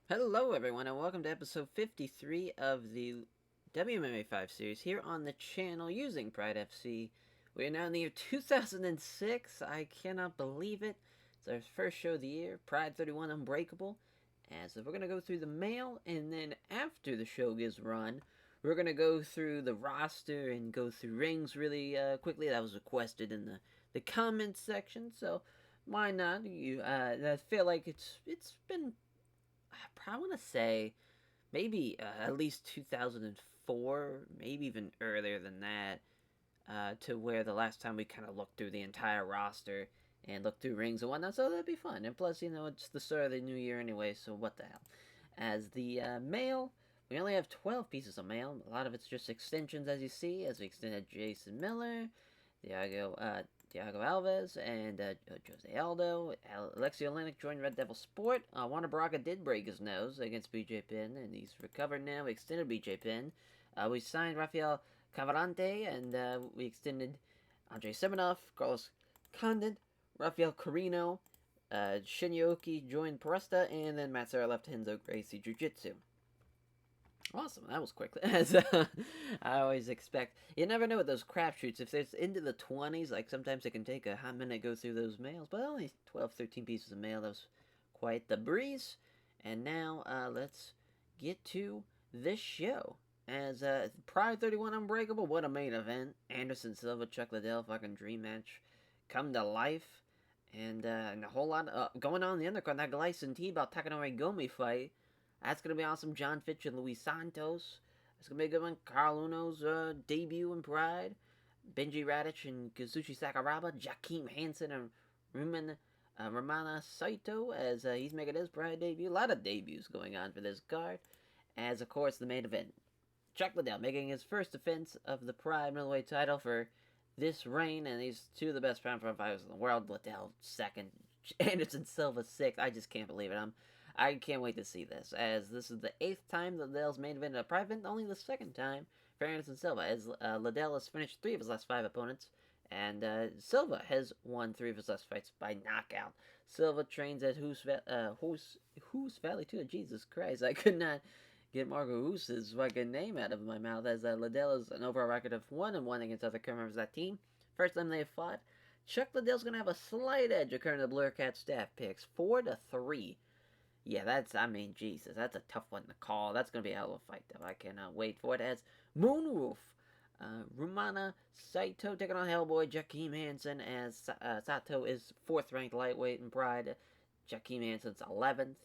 Hello, everyone, and welcome to episode 53 of the WMMA 5 series here on the channel using Pride FC. We are now in the year 2006. I cannot believe it. It's our first show of the year, Pride 31 Unbreakable. As we're going to go through the mail, and then after the show gets run, we're going to go through the roster and go through rings really quickly. That was requested in the comments section, so why not? I feel like it's been I want to say maybe at least 2004, maybe even earlier than that, to where the last time we kind of looked through the entire roster and looked through rings and whatnot. So that'd be fun. And plus, it's the start of the new year anyway, so what the hell. As the mail, we only have 12 pieces of mail. A lot of it's just extensions, as you see, as we extended Jason Miller, Thiago Alves, and Jose Aldo. Alexi Olenek joined Red Devil Sport. Juan Baraka did break his nose against BJ Penn, and he's recovered now. We extended BJ Penn. We signed Rafael Cavarante, and we extended Andrei Semenov, Carlos Condit, Rafael Carino, Shinyoki joined Peresta, and then Matsura left Henzo Gracie Jiu-Jitsu. Awesome, that was quick. As I always expect, you never know with those crapshoots. If it's into the 20s, like sometimes it can take a hot minute to go through those mails, but only 12, 13 pieces of mail. That was quite the breeze. And now let's get to this show. As Pride 31 Unbreakable, what a main event. Anderson Silva, Chuck Liddell, fucking dream match come to life. And a whole lot going on in the undercard. That Gleison T-Ball Takanori Gomi fight. That's going to be awesome. John Fitch and Luis Santos. That's going to be a good one. Carl Uno's debut in Pride. Benji Radic and Kazushi Sakuraba. Jakeem Hansen and Romana Saito as he's making his Pride debut. A lot of debuts going on for this card. As, of course, the main event. Chuck Liddell making his first defense of the Pride middleweight title for this reign. And he's two of the best pound for fighters in the world. Liddell second. Anderson Silva sixth. I just can't believe it. I can't wait to see this, as this is the 8th time that Liddell's main event a Pride event, only the 2nd time for Anderson Silva, as Liddell has finished 3 of his last 5 opponents, and Silva has won 3 of his last fights by knockout. Silva trains at Hoos Valley too. Jesus Christ, I could not get Marco Hoos's fucking name out of my mouth, as Liddell has an overall record of 1-1 against other current members of that team. First time they have fought, Chuck Liddell's going to have a slight edge according to the Blur Cat staff picks, 4-3. Yeah, Jesus, that's a tough one to call. That's going to be a hell of a fight, though. I cannot wait for it. As Moonwolf, Rumana Saito taking on Hellboy, Jakeem Hansen, as Sato is 4th ranked lightweight in Pride. Jakeem Hansen's 11th.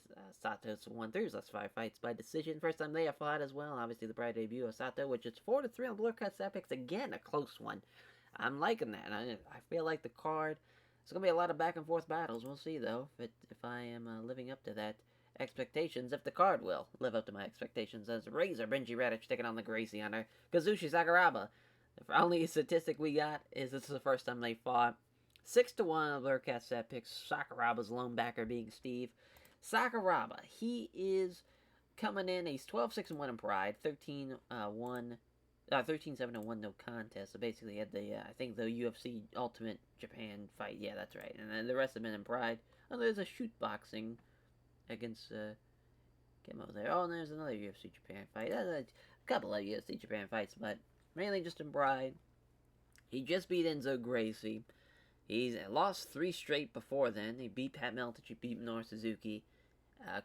Sato's won 3 of his last 5 fights by decision. First time they have fought as well. Obviously, the Pride debut of Sato, which is 4-3 on Blue Cut Stat Picks. Again, a close one. I'm liking that. I feel like the card. It's going to be a lot of back and forth battles. We'll see, though, if I am living up to that expectations, if the card will live up to my expectations, as Razor Benji Radic taking on the Gracie Hunter, Kazushi Sakuraba. The only statistic we got is this is the first time they fought. 6-1 on Blur Cat Stat Picks. Sakuraba's lone backer being Steve. Sakuraba, he is coming in. He's 12-6-1 in Pride, 13-7-1 no contest. So basically, he had I think the UFC Ultimate Japan fight. Yeah, that's right. And then the rest of them in Pride. Oh, there's a shoot boxing against Kimmo there. Oh, and there's another UFC Japan fight. A couple of UFC Japan fights, but mainly just in Pride. He just beat Enzo Gracie. He's lost 3 straight before then. He beat Pat Meltich, he beat Minoru Suzuki.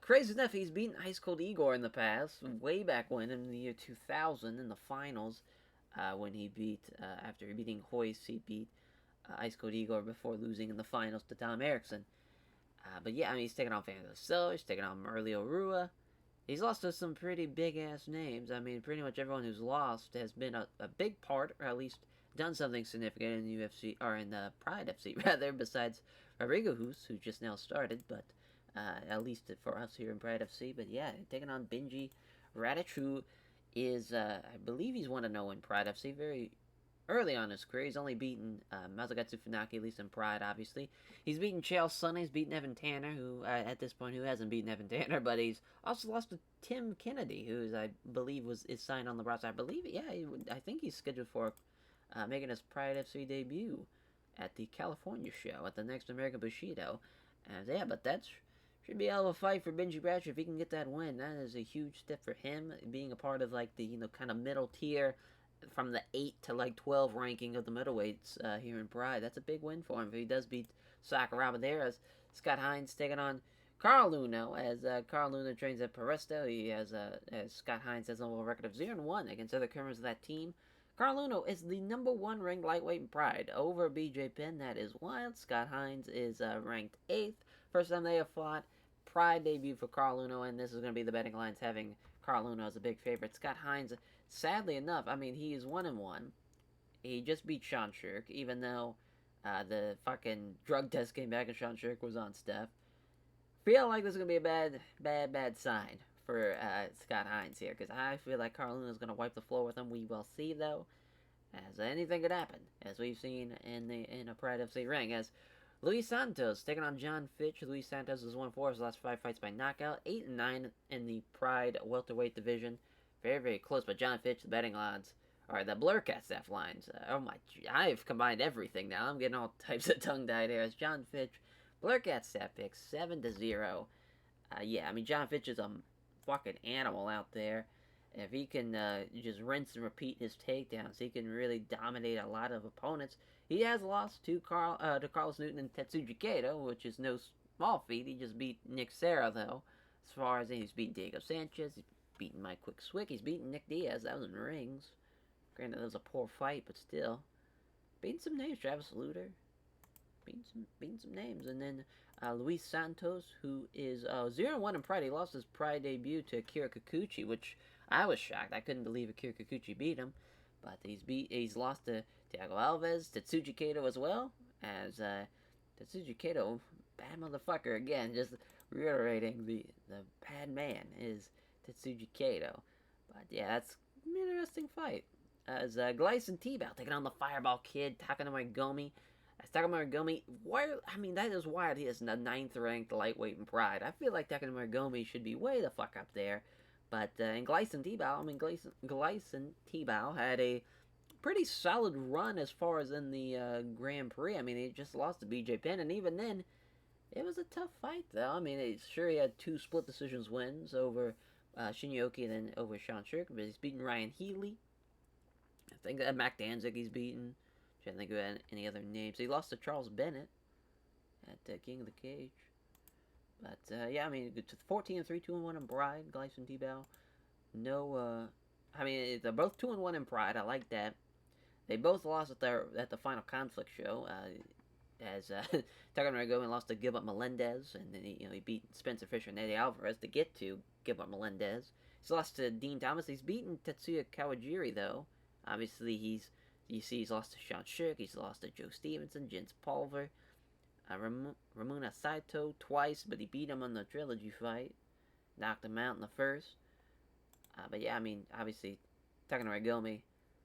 Crazy enough, he's beaten Ice Cold Igor in the past, way back when, in the year 2000, in the finals, when he beat, after beating Hoist, he beat Ice Cold Igor before losing in the finals to Tom Erickson. But yeah, I mean, he's taking on Fernando Silva, he's taking on Merlio Rua. He's lost to some pretty big-ass names. I mean, pretty much everyone who's lost has been a big part, or at least done something significant in the UFC, or in the Pride FC, rather, besides Rodrigo Hoos, who just now started, but at least for us here in Pride FC. But yeah, taking on Benji Radic, who is, I believe he's 1-0 in Pride FC, very early on in his career. He's only beaten Masagatsu Funaki, at least in Pride, obviously. He's beaten Chael Sonnen, he's beaten Evan Tanner, who, at this point, who hasn't beaten Evan Tanner, but he's also lost to Tim Kennedy, who I believe is signed on the roster. I believe, yeah, I think he's scheduled for making his Pride FC debut at the California show, at the next American Bushido. Yeah, but that's Should be a hell of a fight for Benji Bradshaw if he can get that win. That is a huge step for him, being a part of like the kind of middle tier from the 8 to like 12 ranking of the middleweights here in Pride. That's a big win for him if he does beat Sakuraba there. As Scott Hines taking on Carl Luno, as Carl Luno trains at Presto. He has as Scott Hines has a record of 0-1 against other members of that team. Carl Luno is the #1 ranked lightweight in Pride over BJ Penn. That is wild. Scott Hines is ranked 8th. First time they have fought. Pride debut for Carl Luno, and this is going to be the betting lines having Carl Luno as a big favorite. Scott Hines, sadly enough, I mean, he is 1-1. He just beat Sean Shirk, even though the fucking drug test came back and Sean Shirk was on stuff. Feel like this is going to be a bad sign for Scott Hines here, because I feel like Carl Luno is going to wipe the floor with him. We will see, though, as anything could happen, as we've seen in a Pride FC ring, as Luis Santos taking on John Fitch. Luis Santos has won 4 of his last 5 fights by knockout, 8-9 in the Pride welterweight division. Very close, but John Fitch, the betting odds, or the Blurcast F lines. Oh my, I've combined everything now. I'm getting all types of tongue-tied here. As John Fitch, Blurcast F picks 7-0. Yeah, I mean, John Fitch is a fucking animal out there. If he can just rinse and repeat his takedowns, he can really dominate a lot of opponents. He has lost to Carlos Newton and Tetsuji Kato, which is no small feat. He just beat Nick Serra, though. As far as he's beaten Diego Sanchez, he's beaten Mike Quick Swick, he's beaten Nick Diaz. That was in rings. Granted, that was a poor fight, but still. Beating some names, Travis Luter. Beating some names. And then Luis Santos, who is 0-1 in Pride. He lost his Pride debut to Akira Kikuchi, which I was shocked. I couldn't believe Akira Kikuchi beat him. But he's lost to Thiago Alves, Tetsuji Kato as well, as Tetsuji Kato, bad motherfucker again, just reiterating the bad man is Tetsuji Kato. But yeah, that's an interesting fight. As Gleison Tebow taking on the Fireball Kid, Takanori Gomi. As Takanori Gomi, I mean, that is wild. He is the 9th ranked lightweight in Pride. I feel like Takanori Gomi should be way the fuck up there. But in Gleison Tebow had a pretty solid run as far as in the Grand Prix. I mean, he just lost to BJ Penn, and even then, it was a tough fight, though. I mean, he had 2 split decisions wins over Shinyoki and then over Sean Shirk, but he's beaten Ryan Healy. I think Mac Danzig he's beaten. I can't think of any other names. He lost to Charles Bennett at King of the Cage. But, yeah, I mean, 14-3, 2-1 in Pride, Gleison Tebow. No, I mean, they're both 2-1 in Pride. I like that. They both lost at the Final Conflict show, as Takanori Gomi lost to Gilbert Melendez, and then he beat Spencer Fisher and Eddie Alvarez to get to Gilbert Melendez. He's lost to Dean Thomas. He's beaten Tetsuya Kawajiri, though. Obviously, he's lost to Sean Shirk. He's lost to Joe Stevenson, Jens Pulver, Ramuna Saito twice, but he beat him on the trilogy fight. Knocked him out in the first. But yeah, I mean, obviously, Takanori Gomi,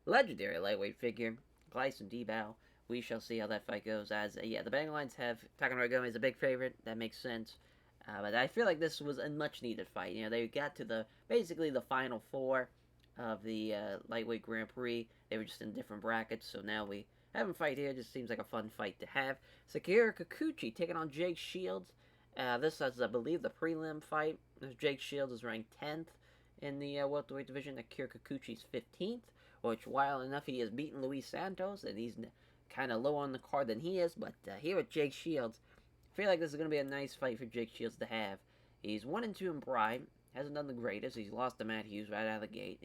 legendary lightweight figure. Gleison Tebow. We shall see how that fight goes. As yeah, the betting lines have Takanori Gomi as a big favorite. That makes sense. But I feel like this was a much needed fight. They got to basically the final 4 of the lightweight Grand Prix. They were just in different brackets, so now we have them fight here. It just seems like a fun fight to have. Sakura Kikuchi taking on Jake Shields. This is, I believe, the prelim fight. Jake Shields is ranked 10th in the welterweight division. Akira Kikuchi's 15th, which, while enough, he has beaten Luis Santos, and he's kind of low on the card than he is. But here with Jake Shields, I feel like this is going to be a nice fight for Jake Shields to have. He's 1-2 in Pride. Hasn't done the greatest. He's lost to Matt Hughes right out of the gate.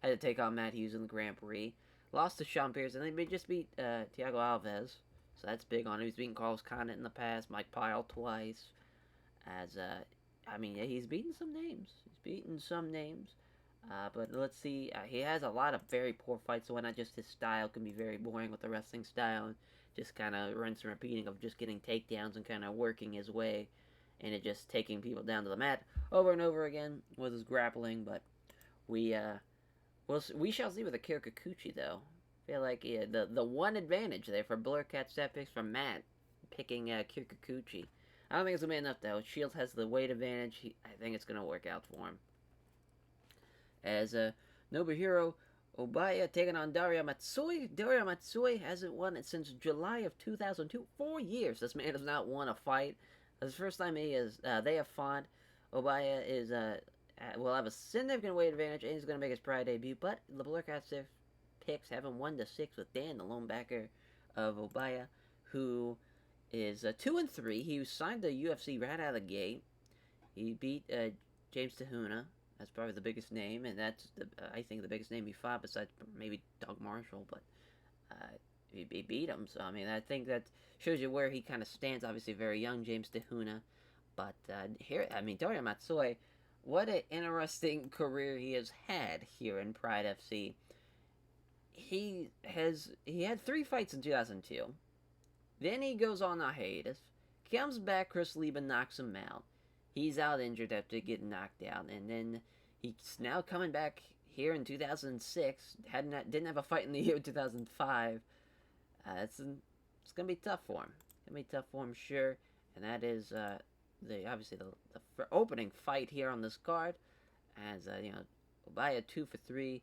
Had to take on Matt Hughes in the Grand Prix. Lost to Sean Pierce, and they just beat Thiago Alves. So that's big on him. He's beaten Carlos Condit in the past, Mike Pyle twice. I mean, yeah, he's beaten some names. But let's see. He has a lot of very poor fights, so why not just his style can be very boring with the wrestling style, and just kind of rinse and repeating of just getting takedowns and kind of working his way, and it just taking people down to the mat over and over again with his grappling. But we shall see with Akira Kikuchi, though. I feel like the one advantage there for Blurcat set picks from Matt picking Akira Kikuchi. I don't think it's going to be enough, though. Shields has the weight advantage. I think it's going to work out for him. As Nobuhiro Obaya taking on Darya Matsuya. Darya Matsuya hasn't won it since July of 2002. 4 years. This man has not won a fight. This is the first time they have fought. Obaya will have a significant weight advantage, and he's going to make his Pride debut. But the Blurcast picks have him 1-6 with Dan, the lone backer of Obaya, who is 2-3. He signed the UFC right out of the gate. He beat James Tahuna. That's probably the biggest name, and that's I think the biggest name he fought besides maybe Doug Marshall. But he beat him. So I mean, I think that shows you where he kind of stands. Obviously, very young James Tahuna, but here, I mean, Darya Matsuya, what an interesting career he has had here in Pride FC. He had 3 fights in 2002. Then he goes on a hiatus. Comes back, Chris Lieben knocks him out. He's out injured after getting knocked out, and then he's now coming back here in 2006. Didn't have a fight in the year 2005. It's gonna be tough for him. It's gonna be tough for him, sure. And that is obviously the opening fight here on this card, as Obaya 2-3,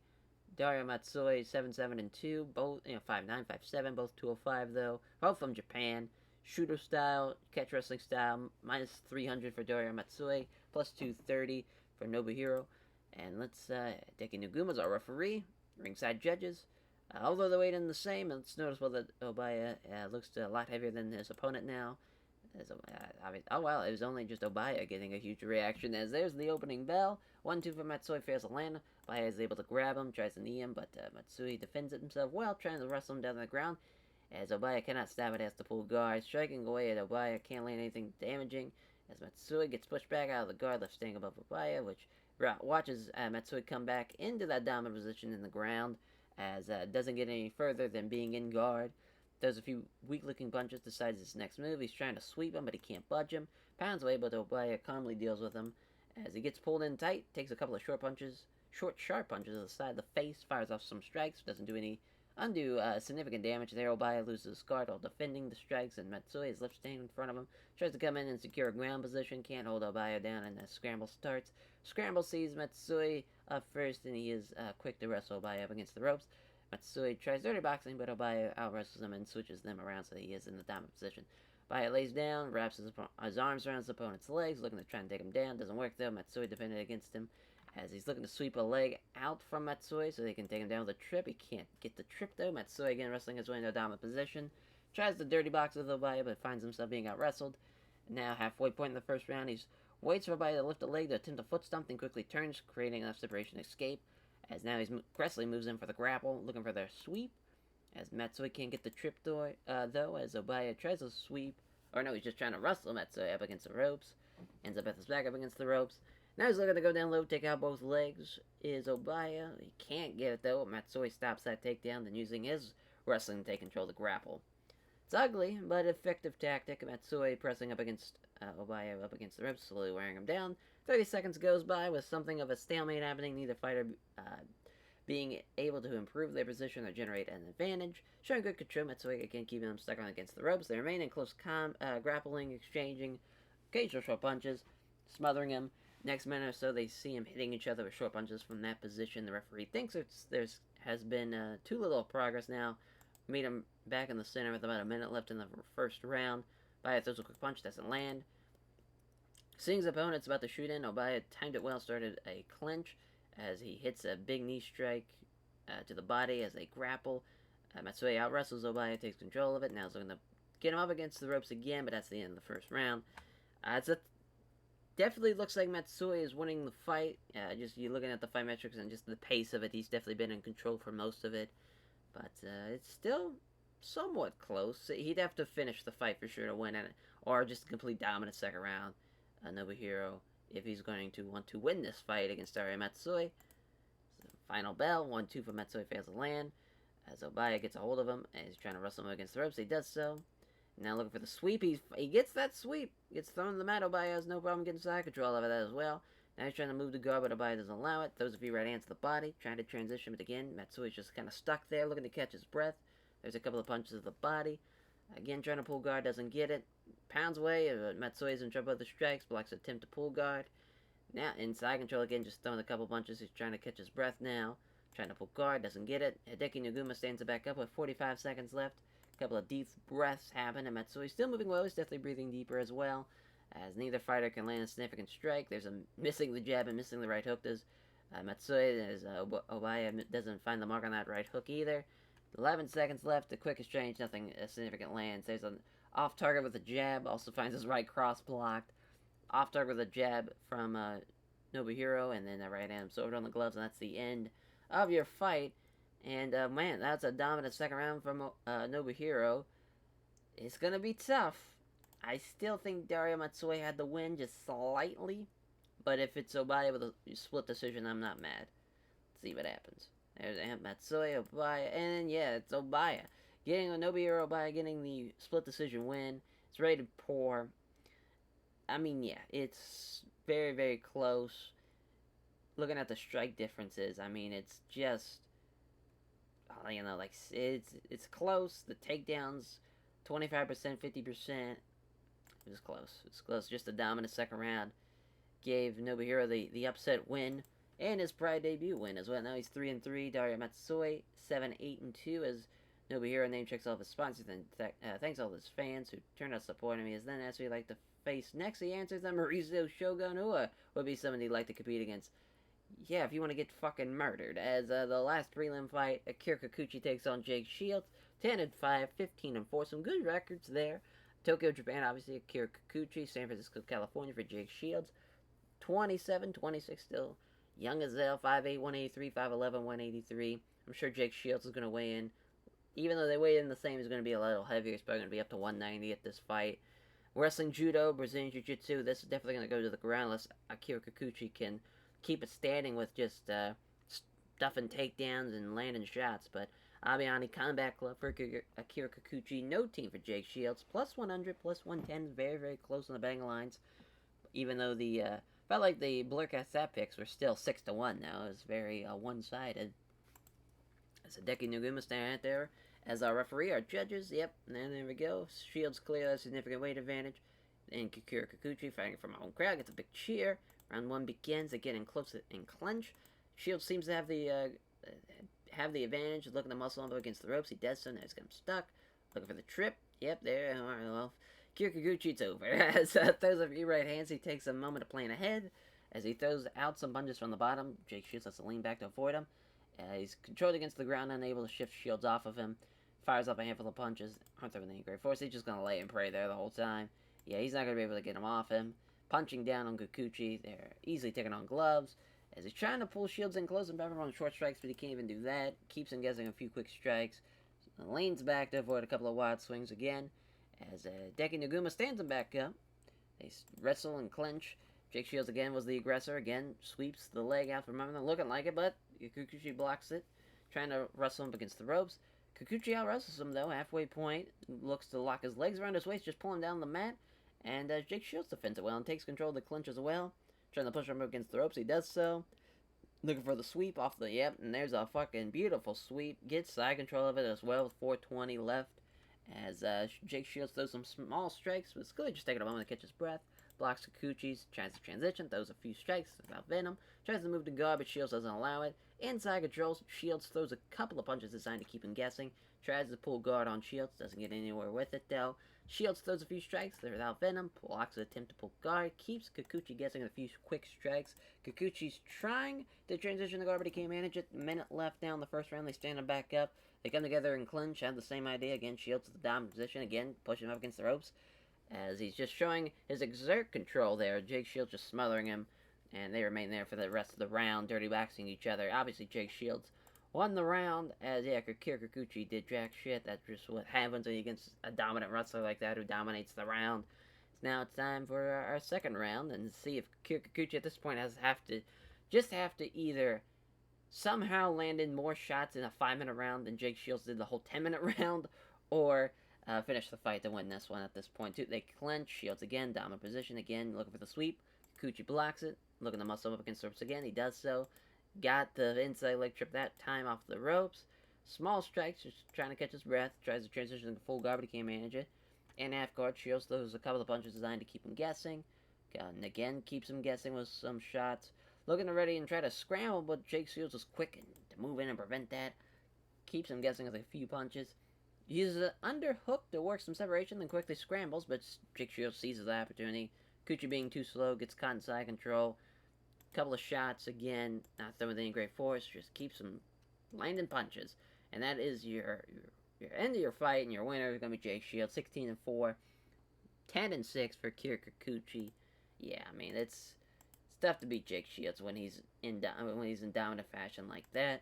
Darya Matsuya 7-7-2, both 5-9, 5-7, both 205 though, both from Japan. Shooter style, catch wrestling style, minus 300 for Darya Matsuya, plus 230 for Nobuhiro. And let's Deki Naguma's our referee, ringside judges. Although the weight is the same, it's noticeable that Obaya looks a lot heavier than his opponent now. Oh well, it was only just Obaya getting a huge reaction, as there's the opening bell. 1-2 for Matsuya, fails to land. Obaya is able to grab him, tries to knee him, but Matsuya defends it himself well, trying to wrestle him down to the ground. As Obaya cannot stop it, has to pull guard, striking away at Obaya, can't land anything damaging. As Matsuya gets pushed back out of the guard, left staying above Obaya, which watches Matsuya come back into that dominant position in the ground, as doesn't get any further than being in guard. Does a few weak-looking punches, decides his next move. He's trying to sweep him, but he can't budge him. Pounds away, but Obaya calmly deals with him. As he gets pulled in tight, takes a couple of short, sharp punches to the side of the face, fires off some strikes, doesn't do any undue significant damage there. Obaya loses his guard while defending the strikes, and Matsuya is left standing in front of him. Tries to come in and secure a ground position, can't hold Obaya down, and the scramble starts. Scramble sees Matsuya up first, and he is quick to wrestle Obaya up against the ropes. Matsuya tries dirty boxing, but Obaya out-wrestles him and switches them around so he is in the dominant position. Obaya lays down, wraps his arms around his opponent's legs, looking to try and take him down. Doesn't work though. Matsuya defended against him, as he's looking to sweep a leg out from Matsuya so they can take him down with a trip. He can't get the trip though. Matsuya again wrestling his way into a dominant position. Tries to dirty box with Obaya, but finds himself being out-wrestled. Now halfway point in the first round, he waits for Obaya to lift a leg to attempt a foot stomp, then quickly turns, creating enough separation to escape. As now he's aggressively moves in for the grapple, looking for their sweep. As Matsuya can't get the trip though, as Obaya tries to sweep. Or no, he's just trying to wrestle Matsuya up against the ropes. Ends up at his back up against the ropes. Now he's looking to go down low, take out both legs. Is Obaya. He can't get it though. Matsuya stops that takedown, then using his wrestling to take control of the grapple. It's ugly, but effective tactic. Matsuya pressing up against Obaya up against the ropes, slowly wearing him down. 30 seconds goes by with something of a stalemate happening, neither fighter being able to improve their position or generate an advantage. Showing good control, Matsuya again keeping them stuck on against the ropes. They remain in close grappling, exchanging occasional short punches, smothering him. Next minute or so, they see him hitting each other with short punches from that position. The referee thinks there's has been too little progress now. Meet him back in the center with about a minute left in the first round. Obaya throws a quick punch, doesn't land. Seeing his opponent's about to shoot in, Obaya timed it well, started a clinch as he hits a big knee strike to the body as they grapple. Matsuya out-wrestles Obaya, takes control of it. Now he's looking to get him up against the ropes again, but that's the end of the first round. Definitely looks like Matsuya is winning the fight. Just you looking at the fight metrics and just the pace of it, he's definitely been in control for most of it. But it's still somewhat close. He'd have to finish the fight for sure to win it, or just a complete dominant second round. Nobuhiro, if he's going to want to win this fight against Darya Matsuya. So final bell, 1-2 for Matsuya, fails to land. As Obaya gets a hold of him, and he's trying to wrestle him against the ropes, he does so. Now looking for the sweep, he gets that sweep, gets thrown to the mat. Obaya has no problem getting side control of that as well. Now he's trying to move the guard, but Obaya doesn't allow it. Throws a few right hands to the body, trying to transition, but again, Matsuya's just kind of stuck there, looking to catch his breath. There's a couple of punches to the body. Again, trying to pull guard, doesn't get it. Pounds away, Matsuya's in trouble with the strikes, blocks attempt to pull guard. Now, inside control again, just throwing a couple punches. He's trying to catch his breath now. Trying to pull guard, doesn't get it. Hideki Naguma stands it back up with 45 seconds left. A couple of deep breaths happen, and Matsuya's still moving well. He's definitely breathing deeper as well. as neither fighter can land a significant strike. There's a missing the jab and missing the right hook. Does Matsuya, as Obaya doesn't find the mark on that right hook either. 11 seconds left, the quick exchange, nothing significant lands. There's an off target with a jab, also finds his right cross blocked. Off target with a jab from Nobuhiro, and then a right hand absorbed on the gloves, and that's the end of your fight. And man, that's a dominant second round from Nobuhiro. It's gonna be tough. I still think Darya Matsuya had the win just slightly, but if it's Obaya with a split decision, I'm not mad. Let's see what happens. There's Matsuya, Obaya, and yeah, it's Obaya. Getting a Nobuhiro Obaya getting the split decision win. It's rated poor. I mean, yeah, it's very, very close. Looking at the strike differences, I mean, it's just, you know, like, it's close. The takedowns, 25%, 50%. It was close. It's close. Just a dominant second round. Gave Nobuhiro the upset win and his Pride debut win as well. Now he's 3-3. Darya Matsuya 7-8-2 as Nobuhiro name checks all of his sponsors and thanks all his fans who turned out supporting me. As then asks who he'd like to face next. He answers that Mauricio Shogun Ua would be someone he'd like to compete against. Yeah, if you want to get fucking murdered. As the last prelim fight, Akira Kikuchi takes on Jake Shields. 10-5, 15-4. Some good records there. Tokyo, Japan, obviously, Akira Kikuchi. San Francisco, California for Jake Shields. 27, 26 still. Young as hell, 5'8", 183, 5'11", 183. I'm sure Jake Shields is going to weigh in. Even though they weigh in the same, he's going to be a little heavier. He's probably going to be up to 190 at this fight. Wrestling, Judo, Brazilian Jiu-Jitsu. This is definitely going to go to the ground unless Akira Kikuchi can keep it standing with just stuffing takedowns and landing shots. But Abiani Combat Club for Akira Kikuchi. No team for Jake Shields. Plus 100, plus 110. Very, very close on the bang lines. Even though the felt like the Blurcast stat picks were still 6-1 now. It was very one-sided. As Hideki Naguma standing out there as our referee, our judges. Yep, and there we go. Shields clear a significant weight advantage. And Akira Kikuchi fighting from a home crowd gets a big cheer. Round one begins. They get in close and clinch. Shields seems to have the advantage. Looking to muscle him up against the ropes. He does so. Now he's got him stuck. Looking for the trip. Yep, there. All right, well, Akira Kikuchi, it's over. As throws a few right hands, he takes a moment to plan ahead. As he throws out some punches from the bottom, Jake Shields has to lean back to avoid him. He's controlled against the ground, unable to shift Shields off of him. Fires up a handful of punches. Aren't throwing any great force. He's just going to lay and pray there the whole time. Yeah, he's not going to be able to get him off him. Punching down on Kikuchi. They're easily taking on gloves. As he's trying to pull Shields in close and back on short strikes, but he can't even do that. Keeps him guessing a few quick strikes. Leans back to avoid a couple of wide swings again. As Hideki Naguma stands him back up. They wrestle and clinch. Jake Shields again was the aggressor. Again, sweeps the leg out from under them, looking like it, but Kikuchi blocks it. Trying to wrestle him against the ropes. Kikuchi out-wrestles him, though. Halfway point. Looks to lock his legs around his waist, just pulling down the mat. And Jake Shields defends it well and takes control of the clinch as well. Trying to push him up against the ropes. He does so. Looking for the sweep off the... Yep, and there's a fucking beautiful sweep. Gets side control of it as well with 4:20 left. As Jake Shields throws some small strikes. But it's good just taking a moment to catch his breath. Blocks Kikuchi's. Tries to transition. Throws a few strikes without venom. Tries to move to guard, but Shields doesn't allow it. Inside controls. Shields throws a couple of punches designed to keep him guessing. Tries to pull guard on Shields. Doesn't get anywhere with it, though. Shields throws a few strikes. They're without venom. Blocks an attempt to pull guard. Keeps Kikuchi guessing a few quick strikes. Kikuchi's trying to transition the guard, but he can't manage it. A minute left now in the first round. They stand him back up. They come together and clinch. Have the same idea. Again, Shields to the dominant position. Again, pushing him up against the ropes. As he's just showing his exert control there. Jake Shields just smothering him. And they remain there for the rest of the round, dirty boxing each other. Obviously, Jake Shields won the round, as, yeah, Akira Kikuchi did jack shit. That's just what happens when you against a dominant wrestler like that who dominates the round. So now it's time for our second round, and see if Akira Kikuchi at this point have to either somehow land in more shots in a 5-minute round than Jake Shields did the whole 10-minute round, or finish the fight to win this one at this point, too. They clinch. Shields again, dominant position again, looking for the sweep. Kikuchi blocks it, looking to muscle him up against the ropes again. He does so. Got the inside leg trip that time off the ropes. Small strikes, just trying to catch his breath. Tries to transition to full guard, but he can't manage it. And half guard, Shields throws a couple of punches designed to keep him guessing. And again, keeps him guessing with some shots. Looking to ready and try to scramble, but Jake Shields is quick to move in and prevent that. Keeps him guessing with a few punches. Uses an underhook to work some separation, then quickly scrambles, but Jake Shields seizes the opportunity. Kikuchi being too slow, gets caught in side control. Couple of shots, again, not throwing with any great force, just keeps him landing punches. And that is your end of your fight, and your winner is going to be Jake Shields, 16-4, 10-6 for Kikuchi. Yeah, I mean, it's tough to beat Jake Shields when he's in dominant fashion like that.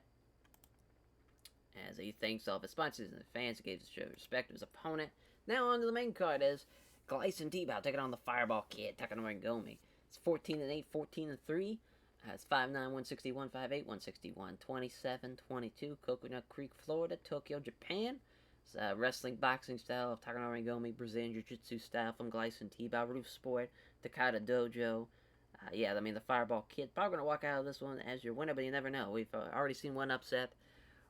As he thanks all of his sponsors and the fans, he gives respect to his opponent. Now on to the main card is Gleison Tebow taking on the Fireball Kid, Takanori Gomi. It's 14-8, 14-3. It's 5'9", 161, 5'8", 161, 27-22. Coconut Creek, Florida, Tokyo, Japan. It's wrestling, boxing style of Takanori Gomi, Brazilian Jiu-Jitsu style from Gleison Tebow, Roof Sport, Takata Dojo. Yeah, I mean, the Fireball Kid probably going to walk out of this one as your winner, but you never know. We've already seen one upset.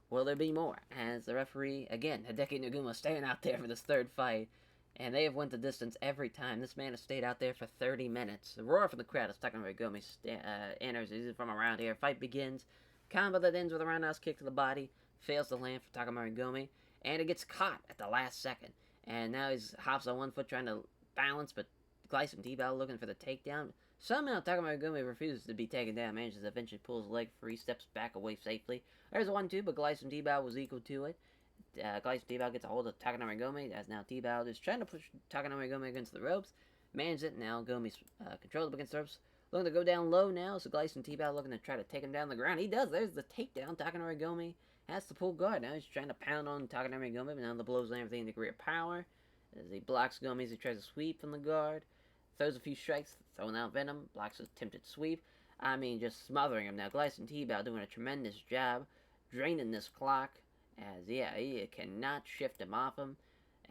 Will there be more? As the referee, again, Hideki Nagumo staying out there for this third fight, and they have went the distance every time. This man has stayed out there for 30 minutes. The roar from the crowd as Takanori Gomi enters. He's from around here. Fight begins. Combo that ends with a roundhouse kick to the body. Fails to land for Takanori Gomi, and it gets caught at the last second. And now he's hops on one foot trying to balance, but Gleison Tebow looking for the takedown. Somehow Takanori Gomi refuses to be taken down, manages to eventually pull his leg free, steps back away safely. There's a 1-2, but Gleison Tebow was equal to it. Gleison Tebow gets a hold of Takanori Gomi, as now Tebow is trying to push Takanori Gomi against the ropes. Manages it, now Gomi's controlled up against the ropes. Looking to go down low now, so Gleison Tebow looking to try to take him down the ground. He does, there's the takedown. Takanori Gomi has to pull guard. Now he's trying to pound on Takanori Gomi, but now the blows land with any degree of power. As he blocks Gomi as he tries to sweep from the guard. Throws a few strikes, throwing out Venom, blocks a attempted sweep. I mean, just smothering him. Now, Gleison Tebow doing a tremendous job, draining this clock. As, yeah, he cannot shift him off him.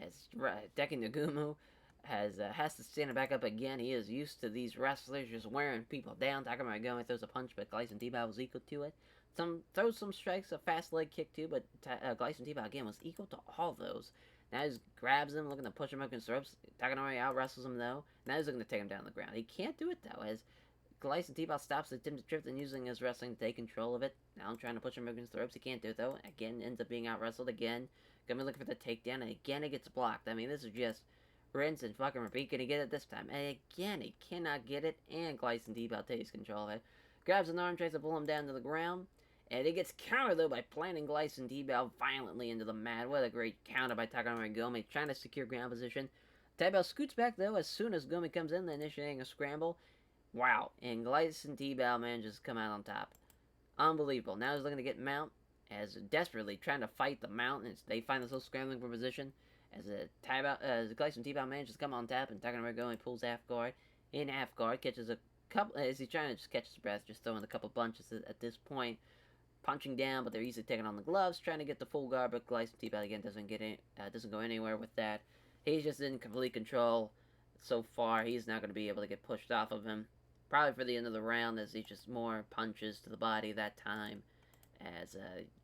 As Hideki Nagumo has to stand him back up again. He is used to these wrestlers just wearing people down. Takanori Gomi throws a punch, but Gleison Tebow was equal to it. Throws some strikes, a fast leg kick too, but Gleison Tebow again was equal to all those. Now he grabs him, looking to push him up against the ropes. Takanori out-wrestles him, though. Now he's looking to take him down the ground. He can't do it, though, as Gleison Tebow stops the attempted drift and using his wrestling to take control of it. Now I'm trying to push him up against the ropes. He can't do it, though. Again, ends up being out-wrestled again. Gonna be looking for the takedown, and again it gets blocked. I mean, this is just rinse and fucking repeat. Can he get it this time? And again, he cannot get it, and Gleison Tebow takes control of it. Grabs an arm, tries to pull him down to the ground. And it gets countered, though, by planting Gleison Tebow violently into the mat. What a great counter by Takanori Gomi, trying to secure ground position. Tebow scoots back, though, as soon as Gomi comes in, initiating a scramble. Wow. And Gleison Tebow manages to come out on top. Unbelievable. Now he's looking to get mount, as desperately trying to fight the mount, and they find themselves scrambling for position. As Gleison Tebow manages to come on top, and Takanori Gomi pulls half guard. In half guard, catches a couple, as he's trying to just catch his breath, just throwing a couple bunches at this point. Punching down, but they're easily taking on the gloves, trying to get the full guard, but Gleison Tebow again doesn't go anywhere with that. He's just in complete control so far. He's not going to be able to get pushed off of him. Probably for the end of the round, as he just more punches to the body that time, as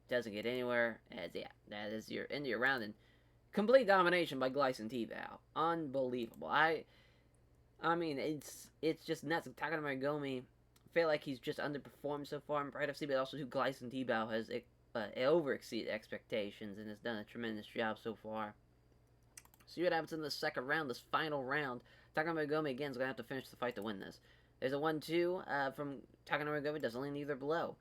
doesn't get anywhere. As yeah, that is your end of your round, and complete domination by Gleison Tebow. Unbelievable. I mean, it's just nuts. Takanori Gomi. I feel like he's just underperformed so far in Barreto FC, but also Gleison Tebow has over-exceeded expectations and has done a tremendous job so far. See what happens in the second round, this final round. Takanori Gomi again is going to have to finish the fight to win this. There's a 1-2 from Takanori Gomi, doesn't land either blow.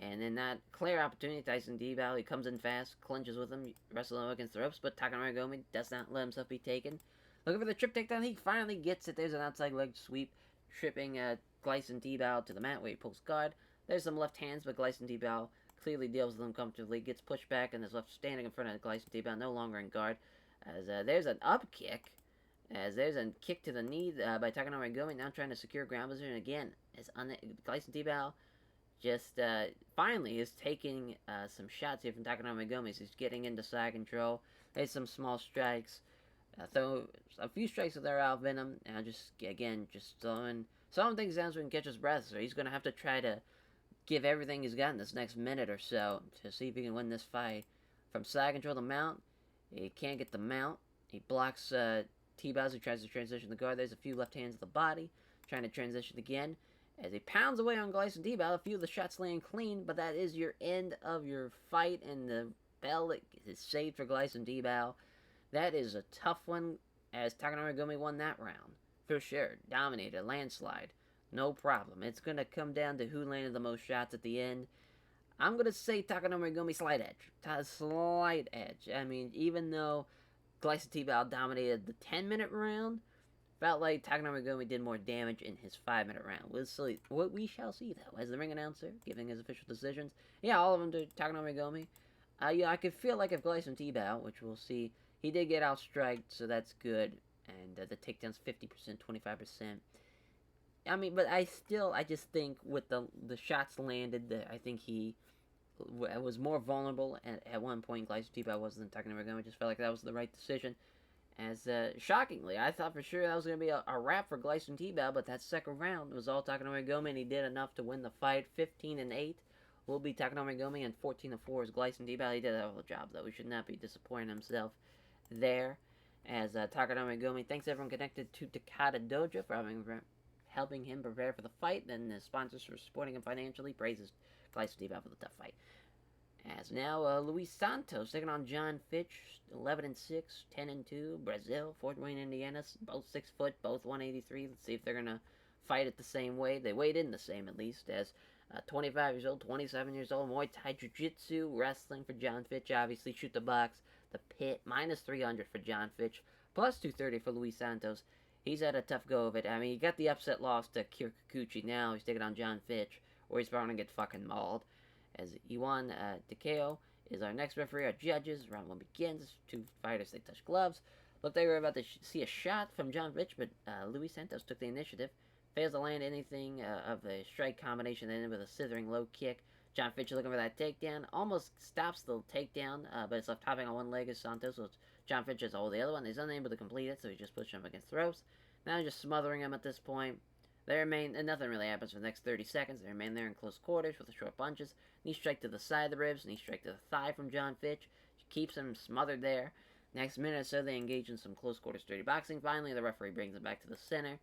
And in that clear opportunity, Gleison Tebow, he comes in fast, clinches with him, wrestles him against the ropes, but Takanori Gomi does not let himself be taken. Looking for the trip takedown, he finally gets it. There's an outside leg sweep, tripping Gleison Tebow to the mat where he pulls guard. There's some left hands, but Gleison Tebow clearly deals with them comfortably. Gets pushed back and is left standing in front of Gleison Tebow, no longer in guard. As there's an up kick. As there's a kick to the knee by Takanori Gomi, now trying to secure ground position again. As Gleison Tebow just finally is taking some shots here from Takanori Gomi. He's getting into side control. There's some small strikes. Throw a few strikes with their out Venom. Now just throwing things down so he can catch his breath. So he's going to have to try to give everything he's got in this next minute or so to see if he can win this fight. From side control to mount, he can't get the mount. He blocks Tebow as he tries to transition the guard. There's a few left hands to the body, trying to transition again. As he pounds away on Gleison Tebow, a few of the shots land clean, but that is your end of your fight, and the bell is saved for Gleison Tebow. That is a tough one, as Takanori Gomi won that round. For sure. Dominated. Landslide. No problem. It's going to come down to who landed the most shots at the end. I'm going to say Takanori Gomi slight edge. Slight edge. I mean, even though Glycin T-Bow dominated the 10-minute round, felt like Takanori Gomi did more damage in his 5-minute round. What we shall see, though, as the ring announcer giving his official decisions. Yeah, all of them to Takanori Gomi. Yeah, I could feel like if Glycin T-Bow, which we'll see, he did get outstriked, so that's good. And the takedown's 50%, 25%. I mean, but I just think with the shots landed, I think he was more vulnerable at one point. Glycin T-Bow wasn't talking to I just felt like that was the right decision. As shockingly, I thought for sure that was going to be a wrap for Glycin T-Bow, but that second round was all Takanori Gomi, and he did enough to win the fight. 15-8 will be Takanori Gomi, and 14-4 is Glycin T-Bow. He did a hell of a job, though. He should not be disappointing himself there. As Takanori Gomi thanks everyone connected to Takada Dojo for helping him prepare for the fight, and the sponsors for supporting him financially. Praises Glycin T-Bow for the tough fight. As now, Luis Santos taking on John Fitch, 11-6, 10-2, Brazil, Fort Wayne, Indiana, both 6 foot, both 183. Let's see if they're gonna fight it the same way. They weighed in the same at least. As 25 years old, 27 years old, Muay Thai Jiu-Jitsu, wrestling for John Fitch. Obviously, shoot the box, the pit, minus 300 for John Fitch, plus 230 for Luis Santos. He's had a tough go of it. I mean, he got the upset loss to Kikuchi. Now he's taking on John Fitch, or he's probably gonna get fucking mauled. As Iwan Takeo is our next referee. Our judges. Round 1 begins. 2 fighters, they touch gloves. Looked like we were about to see a shot from John Fitch, but Luis Santos took the initiative. Fails to land anything of a strike combination, then with a slithering low kick. John Fitch looking for that takedown. Almost stops the takedown, but it's left hopping on one leg as Santos. So John Fitch has to hold the other one. He's unable to complete it, so he just pushes him against the ropes. Now he's just smothering him at this point. They remain, and nothing really happens for the next 30 seconds. They remain there in close quarters with the short punches. Knee strike to the side of the ribs, knee strike to the thigh from John Fitch. Keeps him smothered there. Next minute or so, they engage in some close quarters dirty boxing. Finally, the referee brings him back to the center.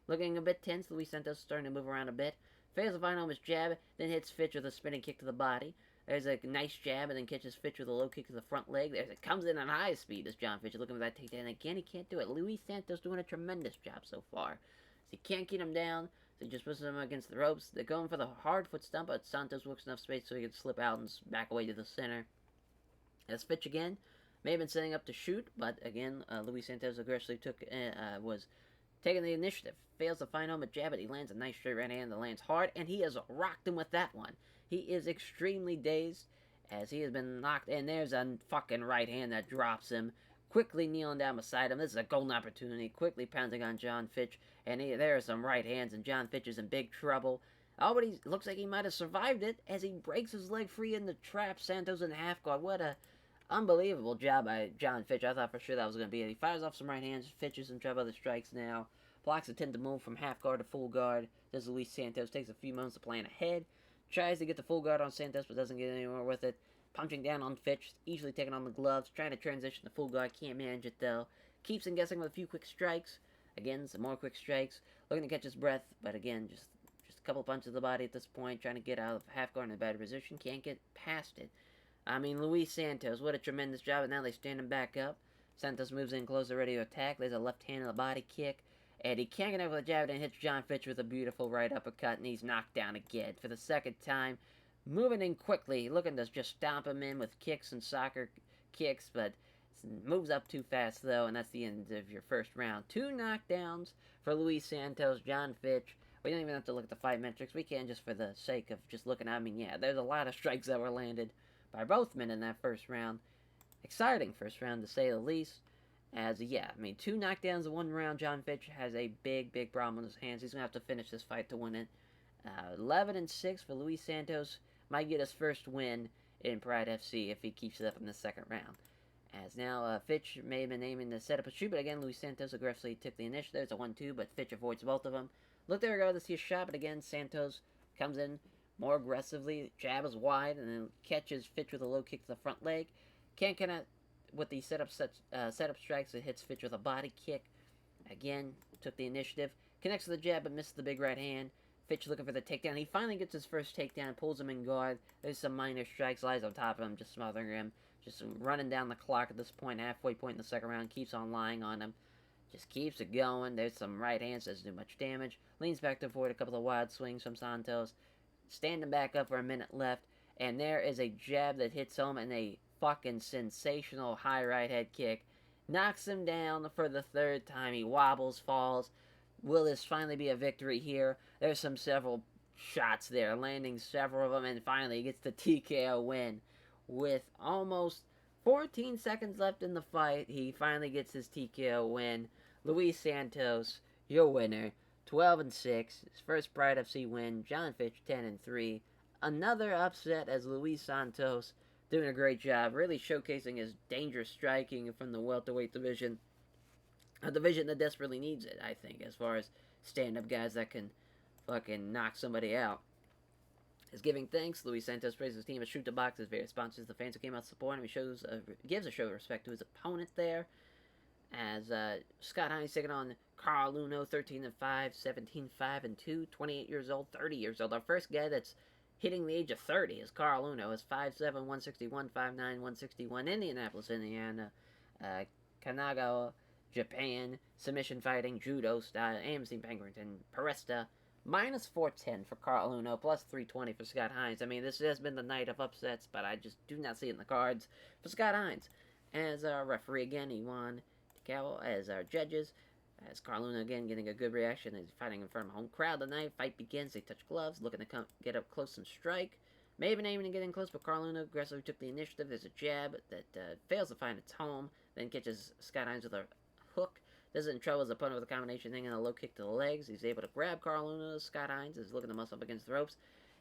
Looking a bit tense, Luis Santos is starting to move around a bit. Fails to find home his jab, then hits Fitch with a spinning kick to the body. There's a nice jab, and then catches Fitch with a low kick to the front leg. It comes in on high speed as John Fitch is looking for that takedown. Again, he can't do it. Luis Santos doing a tremendous job so far. So he can't get him down. So he just pushes him against the ropes. They're going for the hard foot stomp, but Santos works enough space so he can slip out and back away to the center. As Fitch again may have been setting up to shoot, but again, Luis Santos aggressively was taking the initiative. Fails to find home a jab, but he lands a nice straight right hand that lands hard, and he has rocked him with that one. He is extremely dazed as he has been knocked, and there's a fucking right hand that drops him. Quickly kneeling down beside him. This is a golden opportunity. Quickly pounding on John Fitch. And there are some right hands, and John Fitch is in big trouble. Oh, but he looks like he might have survived it as he breaks his leg free in the trap. Santos in half guard. What a unbelievable job by John Fitch. I thought for sure that was going to be it. He fires off some right hands. Fitch is in trouble. The strikes now. Blocks attempt to move from half guard to full guard. Does Luis Santos. Takes a few moments to plan ahead. Tries to get the full guard on Santos, but doesn't get anywhere with it. Punching down on Fitch, easily taking on the gloves, trying to transition to full guard, can't manage it though. Keeps him guessing with a few quick strikes. Again, some more quick strikes. Looking to catch his breath, but again, just a couple punches to the body at this point, trying to get out of half guard in a bad position. Can't get past it. I mean, Luis Santos, what a tremendous job, and now they stand him back up. Santos moves in closer, ready to attack. There's a left hand in the body kick. And he can't get over the jab, and hits John Fitch with a beautiful right uppercut, and he's knocked down again for the second time. Moving in quickly, looking to just stomp him in with kicks and soccer kicks, but moves up too fast, though, and that's the end of your first round. 2 knockdowns for Luis Santos, John Fitch. We don't even have to look at the fight metrics. We can just for the sake of just looking at yeah, there's a lot of strikes that were landed by both men in that first round. Exciting first round, to say the least. As, yeah, I mean, 2 knockdowns in 1 round. John Fitch has a big, big problem on his hands. He's going to have to finish this fight to win it. 11-6 for Luis Santos. Might get his first win in Pride FC if he keeps it up in the second round. As now, Fitch may have been aiming to set up a shoot, but again, Luis Santos aggressively took the initiative. It's a 1-2, but Fitch avoids both of them. Look there, go to see a shot, but again, Santos comes in more aggressively. Jab is wide, and then catches Fitch with a low kick to the front leg. Can't connect with the setup strikes. It hits Fitch with a body kick. Again, took the initiative. Connects with the jab, but misses the big right hand. Fitch looking for the takedown. He finally gets his first takedown, pulls him in guard. There's some minor strikes, lies on top of him, just smothering him. Just running down the clock at this point, halfway point in the second round, keeps on lying on him. Just keeps it going. There's some right hands, doesn't do much damage. Leans back to avoid a couple of wild swings from Santos. Standing back up for a minute left. And there is a jab that hits home and a fucking sensational high right head kick. Knocks him down for the third time. He wobbles, falls. Will this finally be a victory here? There's several shots there, landing several of them, and finally he gets the TKO win. With almost 14 seconds left in the fight, he finally gets his TKO win. Luis Santos, your winner, 12-6, his first Pride FC win. John Fitch, 10-3. Another upset as Luis Santos doing a great job, really showcasing his dangerous striking from the welterweight division. A division that desperately needs it, I think, as far as stand-up guys that can fucking knock somebody out. Is giving thanks. Luis Santos praises his team at Shoot the Box, his various sponsors, the fans who came out to support him. He gives a show of respect to his opponent there. As Scott Hines taking on Carl Uno, 13-5, 17-5-2, 28 years old, 30 years old. Our first guy that's hitting the age of 30 is Carl Uno. Is 5'7", 161, 5'9", 161, Indianapolis, Indiana. Kanagawa, Japan, submission fighting, judo style, AMC Penguin, Peresta, minus 410 for Carl Uno, plus 320 for Scott Hines. I mean, this has been the night of upsets, but I just do not see it in the cards for Scott Hines. As our referee again, Iwan Takao, as our judges, as Carl Uno again getting a good reaction. He's fighting in front of a home crowd tonight. Fight begins, they touch gloves, looking to get up close and strike. May have been aiming to get in close, but Carl Uno aggressively took the initiative. There's a jab that fails to find its home, then catches Scott Hines with a hook. Doesn't trouble his opponent with a combination thing and a low kick to the legs. He's able to grab Carl Uno. Scott Hines is looking to muscle up against the ropes.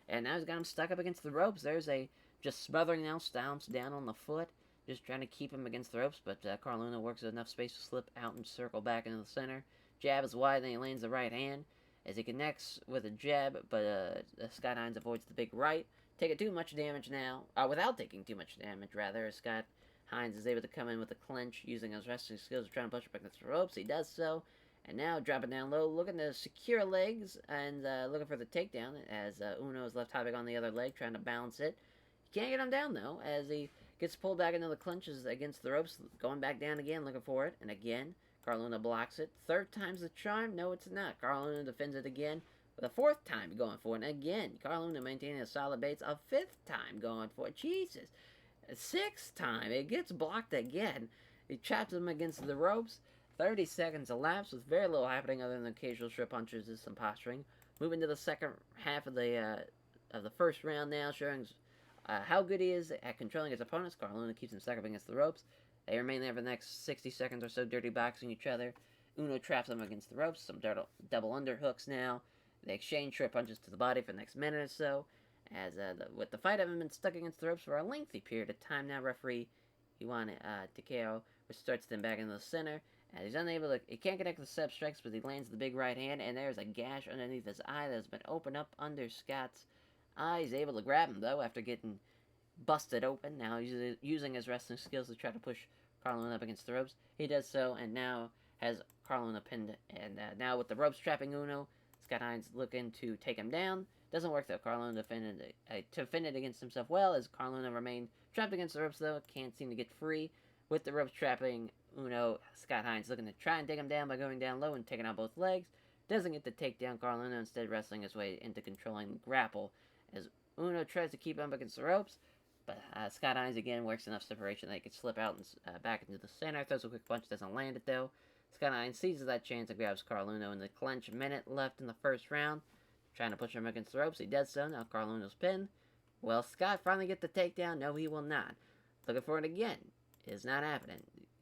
And now he's got him stuck up against the ropes. There's a just smothering now, stomps down on the foot. Just trying to keep him against the ropes. But Carl Uno works with enough space to slip out and circle back into the center. Jab is wide, then he lands the right hand. As he connects with a jab, but Scott Hines avoids the big right. Taking too much damage now. Without taking too much damage, rather. Scott Hines is able to come in with a clinch using his wrestling skills to try and push up against the ropes. He does so. And now dropping down low, looking to secure legs and looking for the takedown as Uno is left hopping on the other leg, trying to balance it. He can't get him down, though, as he gets pulled back into the clinches against the ropes, going back down again, looking for it. And again, Carl Uno blocks it. Third time's the charm? No, it's not. Carl Uno defends it again. For the fourth time going for it. And again, Carl Uno maintaining a solid base. A fifth time going for it. Jesus. A sixth time. It gets blocked again. He chops him against the ropes. 30 seconds elapsed with very little happening other than occasional strip punches and some posturing. Moving to the second half of the first round now, showing how good he is at controlling his opponents. Carl Uno keeps him stuck up against the ropes. They remain there for the next 60 seconds or so, dirty boxing each other. Uno traps them against the ropes. Some double underhooks now. They exchange strip punches to the body for the next minute or so. As with the fight having been stuck against the ropes for a lengthy period of time now, referee Iwan Takeo starts them back into the center. And he's unable to, he can't connect the sub strikes, but he lands the big right hand, and there's a gash underneath his eye that has been opened up under Scott's eye. He's able to grab him, though, after getting busted open. Now he's using his wrestling skills to try to push Carl Uno up against the ropes. He does so, and now has Carl Uno pinned. And now with the ropes trapping Uno, Scott Hines looking to take him down. Doesn't work, though. Carl Uno defended against himself well, as Carl Uno remained trapped against the ropes, though. Can't seem to get free. With the ropes trapping Uno, Scott Hines looking to try and take him down by going down low and taking out both legs. Doesn't get the takedown. Carl Uno instead wrestling his way into controlling the grapple, as Uno tries to keep him against the ropes. But Scott Hines again works enough separation that he can slip out and back into the center. Throws a quick punch, doesn't land it though. Scott Hines seizes that chance and grabs Carl Uno in the clinch. A minute left in the first round. Trying to push him against the ropes. He does so. Now Carl Uno's pinned. Will Scott finally get the takedown? No, he will not. Looking for it again. It's not happening.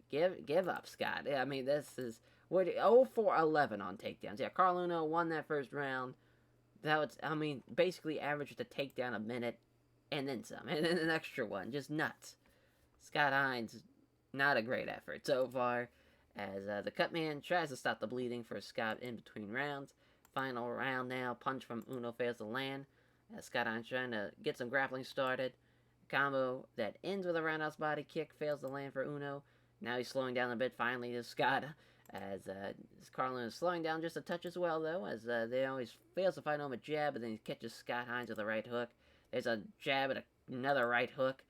Give up, Scott. I mean, this is 0-for-11 on takedowns. Yeah, Carl Uno won that first round. That was, I mean, basically averaged a takedown a minute and then some, and then an extra one. Just nuts. Scott Hines, not a great effort so far, as the cut man tries to stop the bleeding for Scott in between rounds. Final round now. Punch from Uno fails to land. Scott Hines trying to get some grappling started. Combo that ends with a roundhouse body kick fails to land for Uno. Now he's slowing down a bit finally to Scott, as Carlin is slowing down just a touch as well, though, as they always fails to find home a jab, but then he catches Scott Hines with a right hook. There's a jab and another right hook,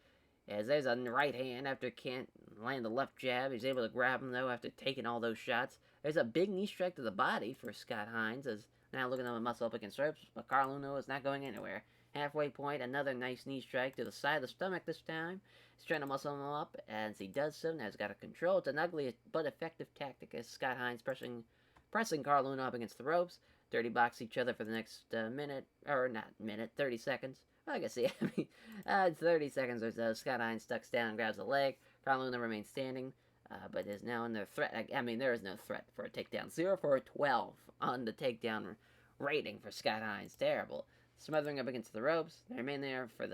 as there's a right hand after can't land the left jab. He's able to grab him, though, after taking all those shots. There's a big knee strike to the body for Scott Hines, as now looking at muscle up against ropes, but Carl Uno is not going anywhere. Halfway point, another nice knee strike to the side of the stomach this time. He's trying to muscle him up, as he does so. Now he's got a control. It's an ugly but effective tactic as Scott Hines pressing Carl Uno up against the ropes. Dirty box each other for the next minute, or not minute, 30 seconds. Well, I guess, yeah, 30 seconds or so. Scott Hines ducks down and grabs a leg. Carl Uno remains standing, but is now under threat. I mean, there is no threat for a takedown. 0 for 12 on the takedown rating for Scott Hines. Terrible. Smothering up against the ropes. They remain there for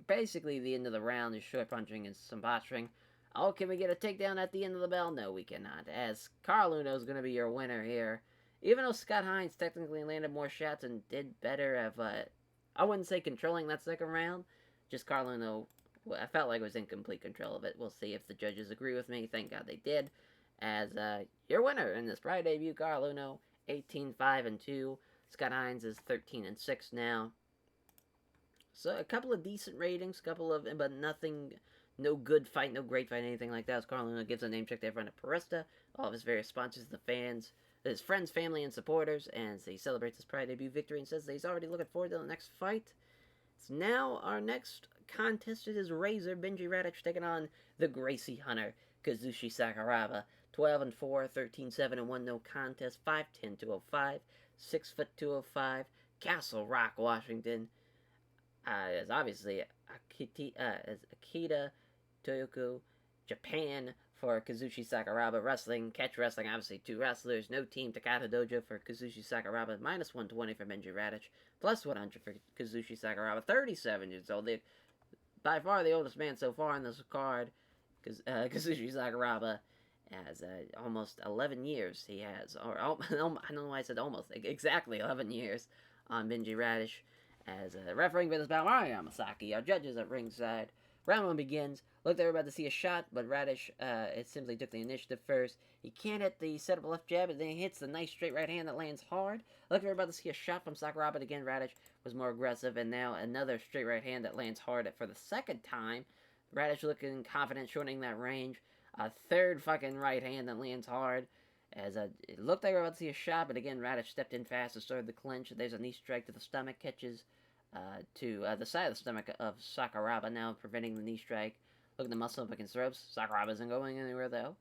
basically the end of the round. Is short punching and some posturing. Oh, can we get a takedown at the end of the bell? No, we cannot. As Carl Uno is going to be your winner here. Even though Scott Hines technically landed more shots and did better of, I wouldn't say controlling that second round. Just Carl Uno, I felt like was in complete control of it. We'll see if the judges agree with me. Thank God they did. As your winner in this Pride debut, Carl Uno, 18-5-2. Scott Hines is 13-6 now. So a couple of decent ratings, but nothing, no good fight, no great fight, anything like that. As Carl Uno gives a name check to everyone at Parista, all of his various sponsors, the fans, his friends, family, and supporters, and he celebrates his Pride debut victory and says that he's already looking forward to the next fight. So now our next contest is Razor Benji Radic taking on the Gracie Hunter, Kazushi Sakuraba. 12-4, 13-7-1, no contest, 5'10", 205, 6'2", 205, Castle Rock, Washington. As obviously Akita Toyoku, Japan for Kazushi Sakuraba. Wrestling, catch wrestling, obviously 2 wrestlers. No team, Takata Dojo for Kazushi Sakuraba. -120 for Benji Radic. +100 for Kazushi Sakuraba. 37 years old. By far the oldest man so far in this card. Kazushi Sakuraba has almost 11 years he has. Or I don't know why I said almost. Exactly 11 years on Benji Radic. As refereeing for this battle, Mario Yamasaki. Our judges at ringside. Round 1 begins. Looked they were about to see a shot, but Radic it simply took the initiative first. He can't hit the setup left jab, and then he hits the nice straight right hand that lands hard. Looked they were about to see a shot from Sakuraba, but again Radic was more aggressive, and now another straight right hand that lands hard for the second time. Radic looking confident, shortening that range. A third fucking right hand that lands hard. As it looked like we were about to see a shot, but again Radic stepped in fast and started the clinch. There's a knee strike to the stomach, catches to the side of the stomach of Sakuraba, now preventing the knee strike. Looking to muscle up against the ropes. Sakuraba isn't going anywhere though.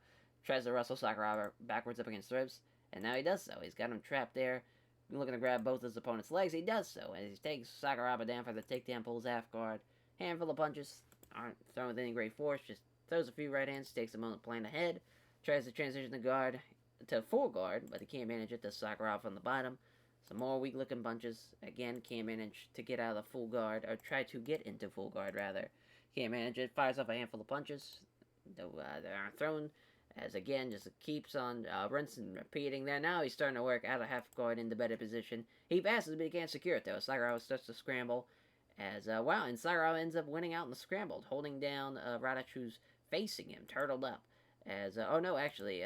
Tries to wrestle Sakuraba backwards up against the ropes, and now he does so. He's got him trapped there. Looking to grab both his opponent's legs. He does so, and he takes Sakuraba down for the takedown, pulls half guard. Handful of punches, aren't thrown with any great force, just throws a few right hands, takes a moment plant ahead. Tries to transition the guard to full guard, but he can't manage it to Sakuraba from the bottom. Some more weak-looking punches. Again, can't manage to get out of the full guard, or try to get into full guard, rather. Can't manage it. Fires off a handful of punches. Though they aren't thrown. As again, just keeps on rinsing and repeating there. Now he's starting to work out of half guard into better position. He passes, but he can't secure it, though. Sakuraba starts to scramble. As, wow, and Sakuraba ends up winning out in the scramble, holding down Radic, who's facing him, turtled up. As, oh no, actually,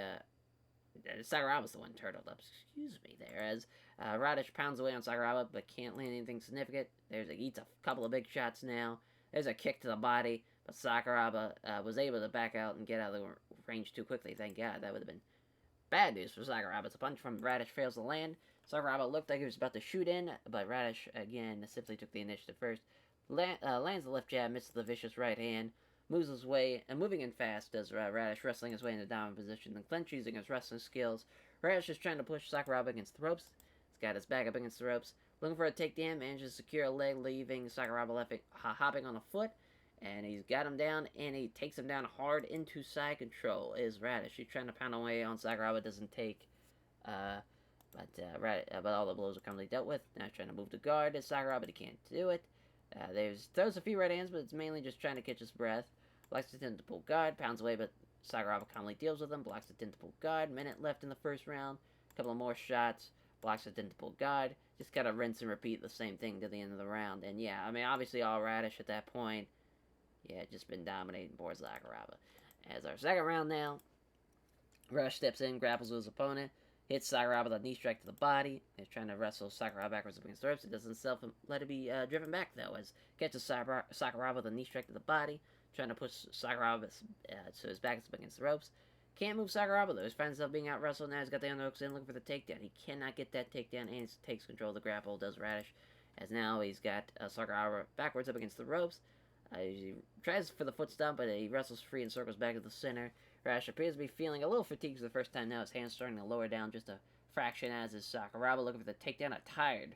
Sakuraba's the one turtled up. Excuse me there. As Radic pounds away on Sakuraba, but can't land anything significant. He eats a couple of big shots now. There's a kick to the body, but Sakuraba was able to back out and get out of the range too quickly. Thank God. That would have been bad news for Sakuraba. It's a punch from Radic fails to land. Sakuraba looked like he was about to shoot in, but Radic, again, simply took the initiative first. Lands the left jab, misses the vicious right hand, moves his way, and moving in fast as Radic wrestling his way into dominant position and clinch using his wrestling skills. Radic is trying to push Sakuraba against the ropes. He's got his back up against the ropes. Looking for a takedown, manages to secure a leg, leaving Sakuraba hopping on a foot. And he's got him down, and he takes him down hard into side control. Is Radic. He's trying to pound away on Sakuraba, doesn't take. But all the blows are commonly dealt with. Now he's trying to move the guard at Sakuraba, but he can't do it. Throws a few right hands, but it's mainly just trying to catch his breath. Blocks the tentacle guard, pounds away, but Sakuraba calmly deals with him. Blocks the tentacle guard. Minute left in the first round. A couple of more shots. Blocks the tentacle guard. Just gotta rinse and repeat the same thing to the end of the round. And yeah, I mean, obviously all Radic at that point. Yeah, just been dominating poor Sakuraba. As our second round now, Rush steps in, grapples with his opponent, hits Sakuraba with a knee strike to the body. He's trying to wrestle Sakuraba backwards up against the ropes. It doesn't let it be driven back, though, as catches Sakuraba with a knee strike to the body, trying to push Sakuraba so his back is up against the ropes. Can't move Sakuraba though. He finds himself being out wrestled. Now he's got the underhooks in, looking for the takedown. He cannot get that takedown, and he takes control of the grapple. Does Radish, as now he's got Sakuraba backwards up against the ropes. He tries for the foot stomp, but he wrestles free and circles back to the center. Radish appears to be feeling a little fatigued for the first time now. His hands starting to lower down just a fraction as is Sakuraba looking for the takedown. A tired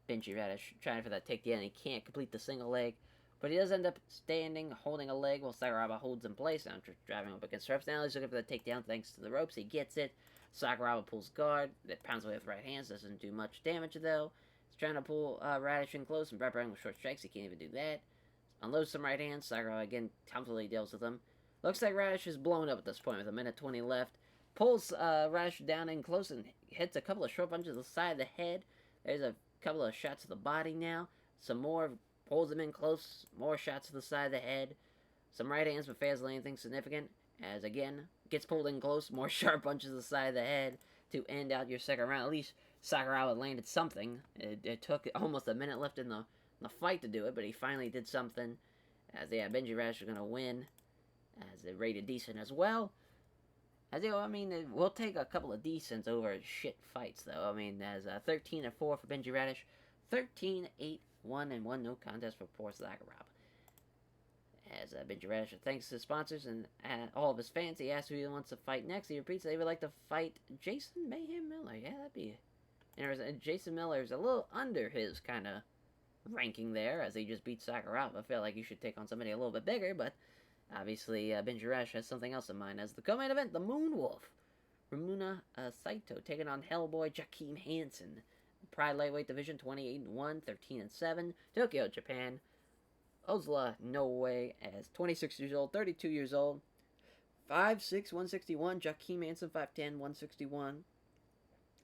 Benji Radish trying for that takedown. He can't complete the single leg. But he does end up standing, holding a leg while Sakuraba holds in place. Now driving up against the ropes. Now he's looking for the takedown thanks to the ropes. He gets it. Sakuraba pulls guard. That pounds away with right hands. Doesn't do much damage though. He's trying to pull Radish in close and Brett with short strikes. He can't even do that. Unloads some right hands. Sakuraba again comfortably deals with them. Looks like Radish is blown up at this point with 1:20 left. Pulls Radish down in close and hits a couple of short punches to the side of the head. There's a couple of shots to the body now. Some more. Pulls him in close, more shots to the side of the head. Some right hands, but fails to land anything significant. As again, gets pulled in close, more sharp punches to the side of the head to end out your second round. At least Sakuraba landed something. It took almost a minute left in the fight to do it, but he finally did something. As Benji Radish is going to win. As they rated decent as well. As we'll take a couple of decents over shit fights, though. As 13-4 for Benji Radish. 13-8. 1-1, no contest for poor Sakuraba. As Benji Radish thanks his sponsors and all of his fans, he asks who he wants to fight next. He repeats that he would like to fight Jason Mayhem Miller. Yeah, that'd be interesting. Jason Miller is a little under his kind of ranking there, as he just beat Sakuraba. I feel like you should take on somebody a little bit bigger, but obviously Benji Radish has something else in mind. As the co-main event, the Moonwolf, Ramuna Saito taking on Hellboy Jakeem Hansen. Pride Lightweight Division, 28-1, 13-7. Tokyo, Japan. Oslo, Norway, as 26 years old, 32 years old. 5'6", 161. Jakeem Hansen, 5'10", 161.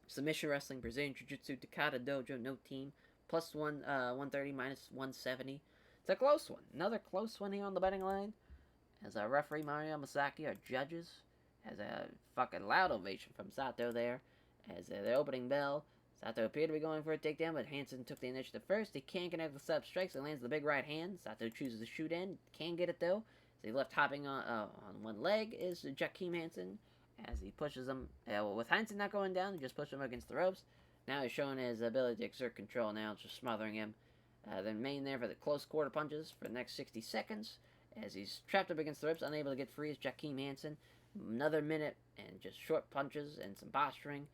Submission Wrestling, Brazilian Jiu-Jitsu, Takata Dojo, no team. Plus 130, minus 170. It's a close one. Another close one here on the betting line. As our referee, Mario Masaki, our judges. Has a fucking loud ovation from Sato there. As the opening bell. Sato appeared to be going for a takedown, but Hansen took the initiative first. He can't connect the sub strikes and lands the big right hand. Sato chooses to shoot in. Can get it though. As he left hopping on one leg is Jakeem Hansen. As he pushes him, with Hansen not going down, he just pushed him against the ropes. Now he's showing his ability to exert control now, just smothering him. Then remain there for the close quarter punches for the next 60 seconds. As he's trapped up against the ropes, unable to get free is Jakeem Hansen. Another minute and just short punches and some posturing.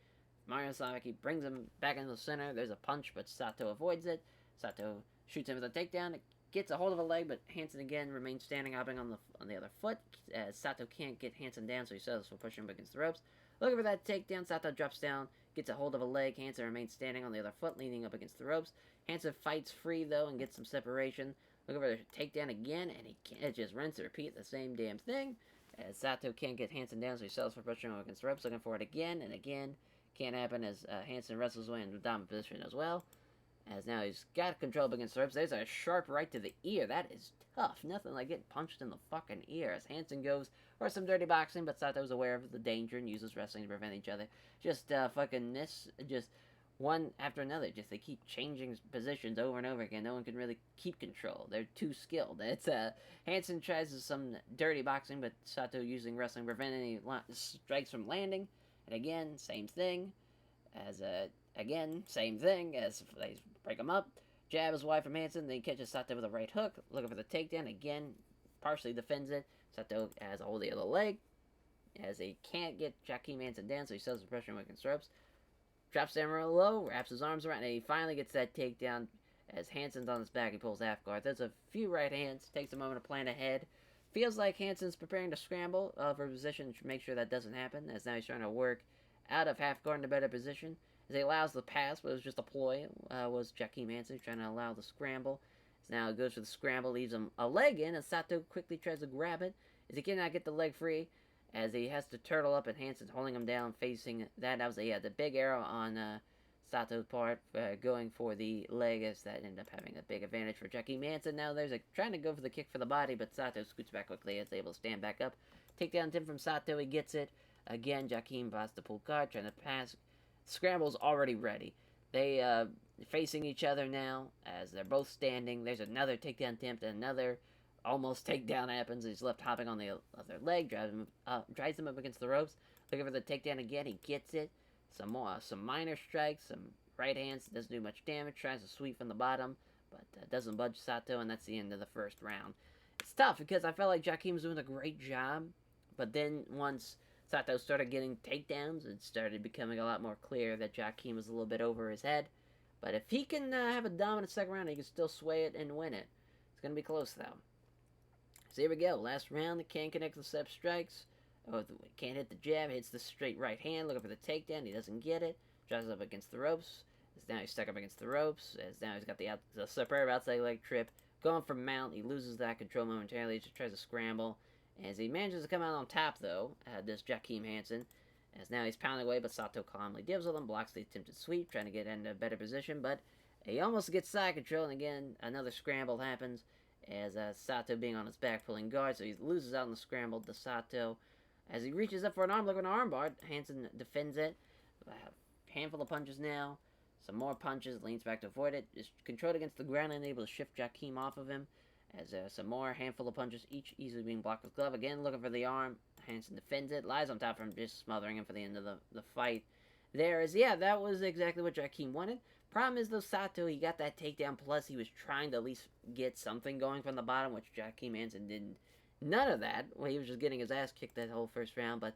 Mario Sawaki brings him back into the center. There's a punch, but Sato avoids it. Sato shoots him with a takedown. It gets a hold of a leg, but Hansen again remains standing, hopping on the other foot. Sato can't get Hansen down, so he settles for pushing him against the ropes. Looking for that takedown. Sato drops down, gets a hold of a leg. Hansen remains standing on the other foot, leaning up against the ropes. Hansen fights free, though, and gets some separation. Looking for the takedown again, and he can't just rinse and repeat the same damn thing. As Sato can't get Hansen down, so he settles for pushing him against the ropes. Looking for it again and again. Can't happen as Hansen wrestles away in the dominant position as well. As now he's got control up against the ropes. There's a sharp right to the ear. That is tough. Nothing like getting punched in the fucking ear. As Hansen goes for some dirty boxing, but Sato's aware of the danger and uses wrestling to prevent each other. Just fucking this, just one after another. Just they keep changing positions over and over again. No one can really keep control. They're too skilled. It's Hansen tries some dirty boxing, but Sato using wrestling to prevent any strikes from landing. And again, same thing. As same thing as they break him up. Jab is wide from Hansen. Then he catches Sato with a right hook, looking for the takedown. Again, partially defends it. Sato has a hold of the other leg. As he can't get Jakeem Hansen down, so he sells the pressure against ropes. Drops down real low, wraps his arms around, and he finally gets that takedown. As Hansen's on his back, he pulls half guard. There's a few right hands. Takes a moment to plan ahead. Feels like Hansen's preparing to scramble for a position to make sure that doesn't happen, as now he's trying to work out of half guard in a better position. As he allows the pass, but it was just a ploy, was Jakeem Hansen trying to allow the scramble. As now he goes for the scramble, leaves him a leg in, and Sato quickly tries to grab it. As he cannot get the leg free, as he has to turtle up, and Hansen's holding him down, facing that. That was the big arrow on Sato's part, going for the leg, as that ended up having a big advantage for Jakeem Hansen. Now there's trying to go for the kick for the body, but Sato scoots back quickly, as able to stand back up. Takedown Tim from Sato, he gets it. Again, Jakeem buys the pull guard, trying to pass. Scramble's already ready. They facing each other now, as they're both standing. There's another takedown attempt, and another almost takedown happens. He's left hopping on the other leg, drives him up against the ropes. Looking for the takedown again. He gets it. Some minor strikes, some right hands. Doesn't do much damage. Tries to sweep from the bottom, but doesn't budge Sato, and that's the end of the first round. It's tough because I felt like Jakeem was doing a great job, but then once Sato started getting takedowns, it started becoming a lot more clear that Jakeem was a little bit over his head. But if he can have a dominant second round, he can still sway it and win it. It's going to be close, though. So here we go. Last round. Can't connect the step strikes. Oh, can't hit the jab. Hits the straight right hand. Looking for the takedown. He doesn't get it. Drives up against the ropes. Now he's stuck up against the ropes. As now he's got the superb outside leg trip. Going for mount. He loses that control momentarily. He just tries to scramble. As he manages to come out on top, though, this Jakeem Hansen. As now he's pounding away, but Sato calmly deals with him, blocks the attempted sweep, trying to get into a better position, but he almost gets side control, and again, another scramble happens, as Sato being on his back, pulling guard, so he loses out in the scramble to Sato. As he reaches up for an arm, looking at an armbar, Hansen defends it. A handful of punches now, some more punches, leans back to avoid it, is controlled against the ground and able to shift Jakeem off of him. As some more handful of punches, each easily being blocked with glove. Again, looking for the arm. Hansen defends it, lies on top of him, just smothering him for the end of the fight. That was exactly what Jakeem wanted. Problem is, though, Sato, he got that takedown, plus he was trying to at least get something going from the bottom, which Jakeem Hansen didn't. None of that. Well, he was just getting his ass kicked that whole first round, but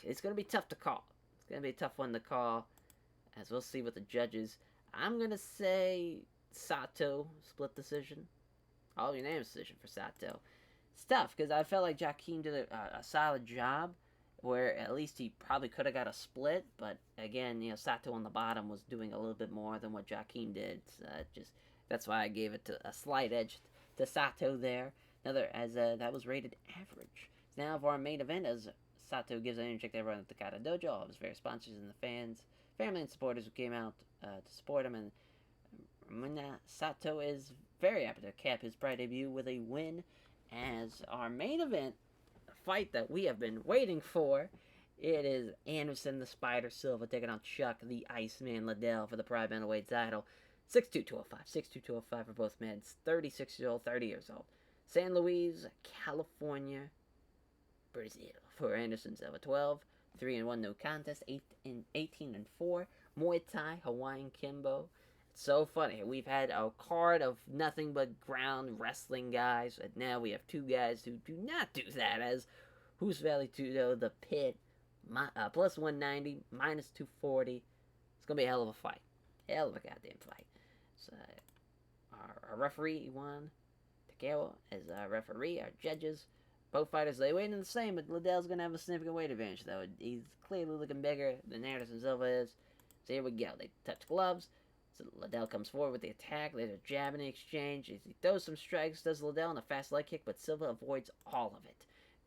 it's going to be tough to call. It's going to be a tough one to call, as we'll see with the judges. I'm going to say Sato, split decision. All unanimous decision for Sato. It's tough because I felt like Jakeem did a solid job, where at least he probably could have got a split. But again, Sato on the bottom was doing a little bit more than what Jakeem did. That's why I gave it a slight edge to Sato there. That was rated average. So now for our main event, as Sato gives an interject to everyone at the Kata Dojo, all of his various sponsors and the fans, family and supporters who came out to support him, and Sato is very happy to cap his Pride debut with a win, as our main event fight that we have been waiting for. It is Anderson the Spider Silva taking on Chuck the Iceman Liddell for the Pride Bantamweight title. 6'2", 6'2", for both men. 36 years old, 30 years old. San Luis, California, Brazil for Anderson Silva. 12-3-1 no contest. 18-4 Muay Thai, Hawaiian Kimbo. So funny. We've had a card of nothing but ground wrestling guys, and now we have two guys who do not do that, as Who's Valley Tudo, The Pit, plus 190, minus 240. It's going to be a hell of a fight. Hell of a goddamn fight. So, our referee, Juan Takeo, is our referee. Our judges, both fighters, they weigh in the same, but Liddell's going to have a significant weight advantage, though. He's clearly looking bigger than Anderson Silva is. So here we go. They touch gloves. So Liddell comes forward with the attack. There's a jab in the exchange. He throws some strikes, does Liddell in a fast leg kick, but Silva avoids all of it.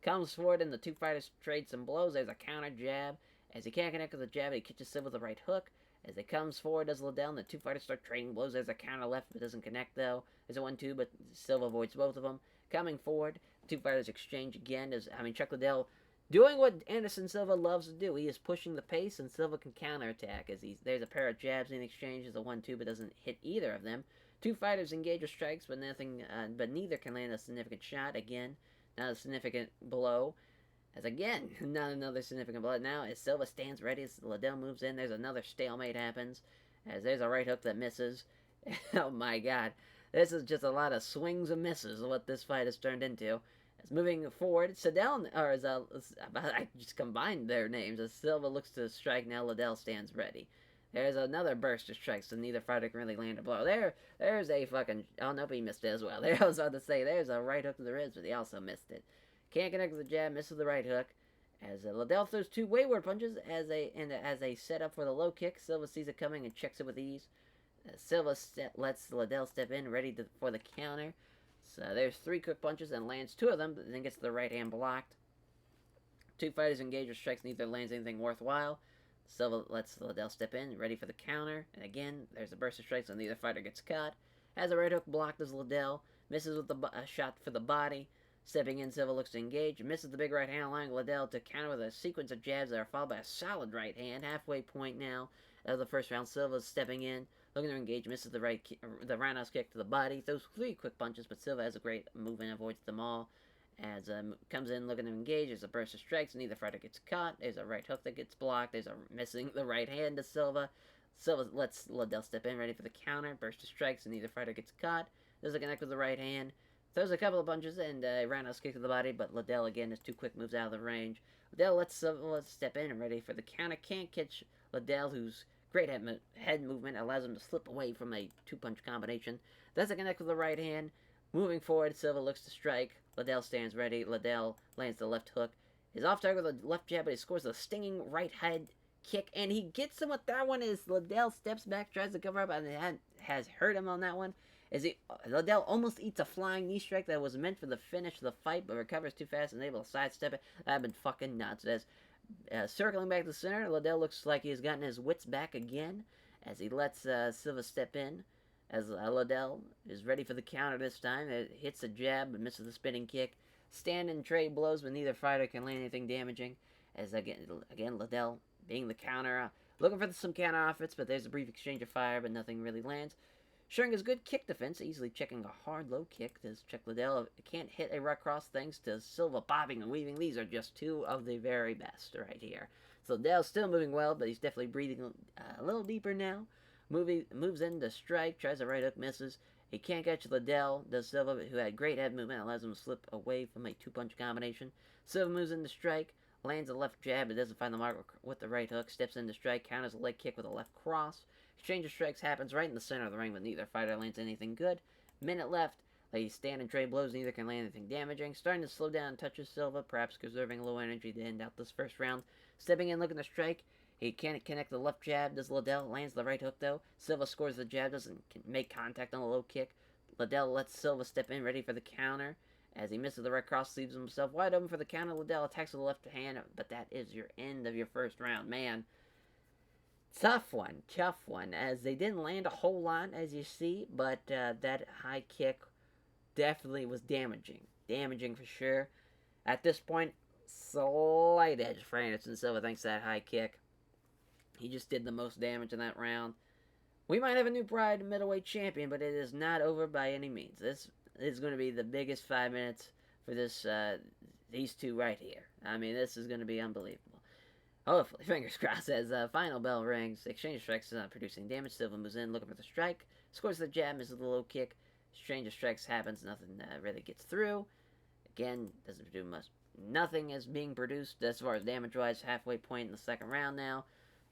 Comes forward and the two fighters trade some blows. There's a counter jab. As he can't connect with the jab, he catches Silva with a right hook. As he comes forward, does Liddell, and the two fighters start trading blows. There's a counter left, but doesn't connect, though. There's a 1-2, but Silva avoids both of them. Coming forward, two fighters exchange again. Chuck Liddell doing what Anderson Silva loves to do. He is pushing the pace, and Silva can counterattack. There's a pair of jabs in exchange. There's a 1-2, but doesn't hit either of them. Two fighters engage with strikes, but neither can land a significant shot. Again, not a significant blow. As again, not another significant blow. Now, as Silva stands ready, as Liddell moves in, there's another stalemate happens. As there's a right hook that misses. Oh my god. This is just a lot of swings and misses, what this fight has turned into. As moving forward, I just combined their names. As Silva looks to strike, now Liddell stands ready. There's another burst of strikes, so neither fighter can really land a blow. There's a fucking... Oh, nope, he missed it as well. There, I was about to say, there's a right hook to the ribs, but he also missed it. Can't connect with the jab, misses the right hook. As Liddell throws two wayward punches as a setup for the low kick. Silva sees it coming and checks it with ease. Silva lets Liddell step in, ready for the counter. So there's three quick punches and lands two of them, but then gets the right hand blocked. Two fighters engage with strikes, neither lands anything worthwhile. Silva lets Liddell step in, ready for the counter. And again, there's a burst of strikes, so neither fighter gets caught. Has a right hook blocked as Liddell. Misses with a shot for the body. Stepping in, Silva looks to engage. Misses the big right hand, allowing Liddell to counter with a sequence of jabs that are followed by a solid right hand. Halfway point now of the first round. Silva's stepping in. looking to engage, misses the roundhouse kick to the body, throws 3 quick punches, but Silva has a great move and avoids them all. As comes in looking to engage, there's a burst of strikes, neither fighter gets caught. There's a right hook that gets blocked. There's a missing the right hand to Silva. Silva lets Liddell step in, ready for the counter. Burst of strikes, and neither fighter gets caught. There's a connect with the right hand. Throws a couple of punches and a roundhouse kick to the body, but Liddell again has 2 quick moves out of the range. Liddell lets Silva step in and ready for the counter. Can't catch Liddell, whose great head movement allows him to slip away from a 2-punch combination. Does a connect with the right hand. Moving forward, Silva looks to strike. Liddell stands ready. Liddell lands the left hook. He's off target with a left jab, but he scores a stinging right head kick, and he gets him with that one as Liddell steps back, tries to cover up, and it has hurt him on that one. Liddell almost eats a flying knee strike that was meant for the finish of the fight, but recovers too fast and is able to sidestep it. That'd been fucking nuts. As circling back to the center, Liddell looks like he's gotten his wits back again as he lets Silva step in. As Liddell is ready for the counter this time. It hits a jab but misses the spinning kick. Stand and trade blows, but neither fighter can land anything damaging. As again Liddell being the counter, looking for some counter offense, but there's a brief exchange of fire, but nothing really lands. Showing his good kick defense, easily checking a hard low kick. Does check Liddell can't hit a right cross thanks to Silva bobbing and weaving. These are just 2 of the very best right here. So Liddell's still moving well, but he's definitely breathing a little deeper now. Moves in to strike, tries a right hook, misses. He can't catch Liddell. Does Silva, who had great head movement, allows him to slip away from a 2-punch combination. Silva moves in to strike, lands a left jab, but doesn't find the mark with the right hook. Steps in to strike, counters a leg kick with a left cross. Exchange of strikes happens right in the center of the ring, but neither fighter lands anything good. Minute left. They stand and trade blows, neither can land anything damaging. Starting to slow down and touches Silva, perhaps conserving low energy to end out this first round. Stepping in, looking to strike. He can't connect the left jab. Does Liddell? Lands the right hook, though. Silva scores the jab, doesn't make contact on the low kick. Liddell lets Silva step in, ready for the counter. As he misses the right cross, leaves himself wide open for the counter. Liddell attacks with the left hand, but that is your end of your first round. Man, tough one. As they didn't land a whole lot, as you see, but that high kick definitely was damaging. Damaging for sure. At this point, slight edge for Anderson Silva thanks to that high kick. He just did the most damage in that round. We might have a new Pride middleweight champion, but it is not over by any means. This is going to be the biggest 5 minutes for these 2 right here. I mean, this is going to be unbelievable. Hopefully, fingers crossed, as final bell rings. Exchange of strikes is not producing damage. Silva moves in, looking for the strike. Scores the jab, misses the low kick. Exchange of strikes happens. Nothing really gets through. Again, doesn't do much. Nothing is being produced as far as damage-wise. Halfway point in the second round now.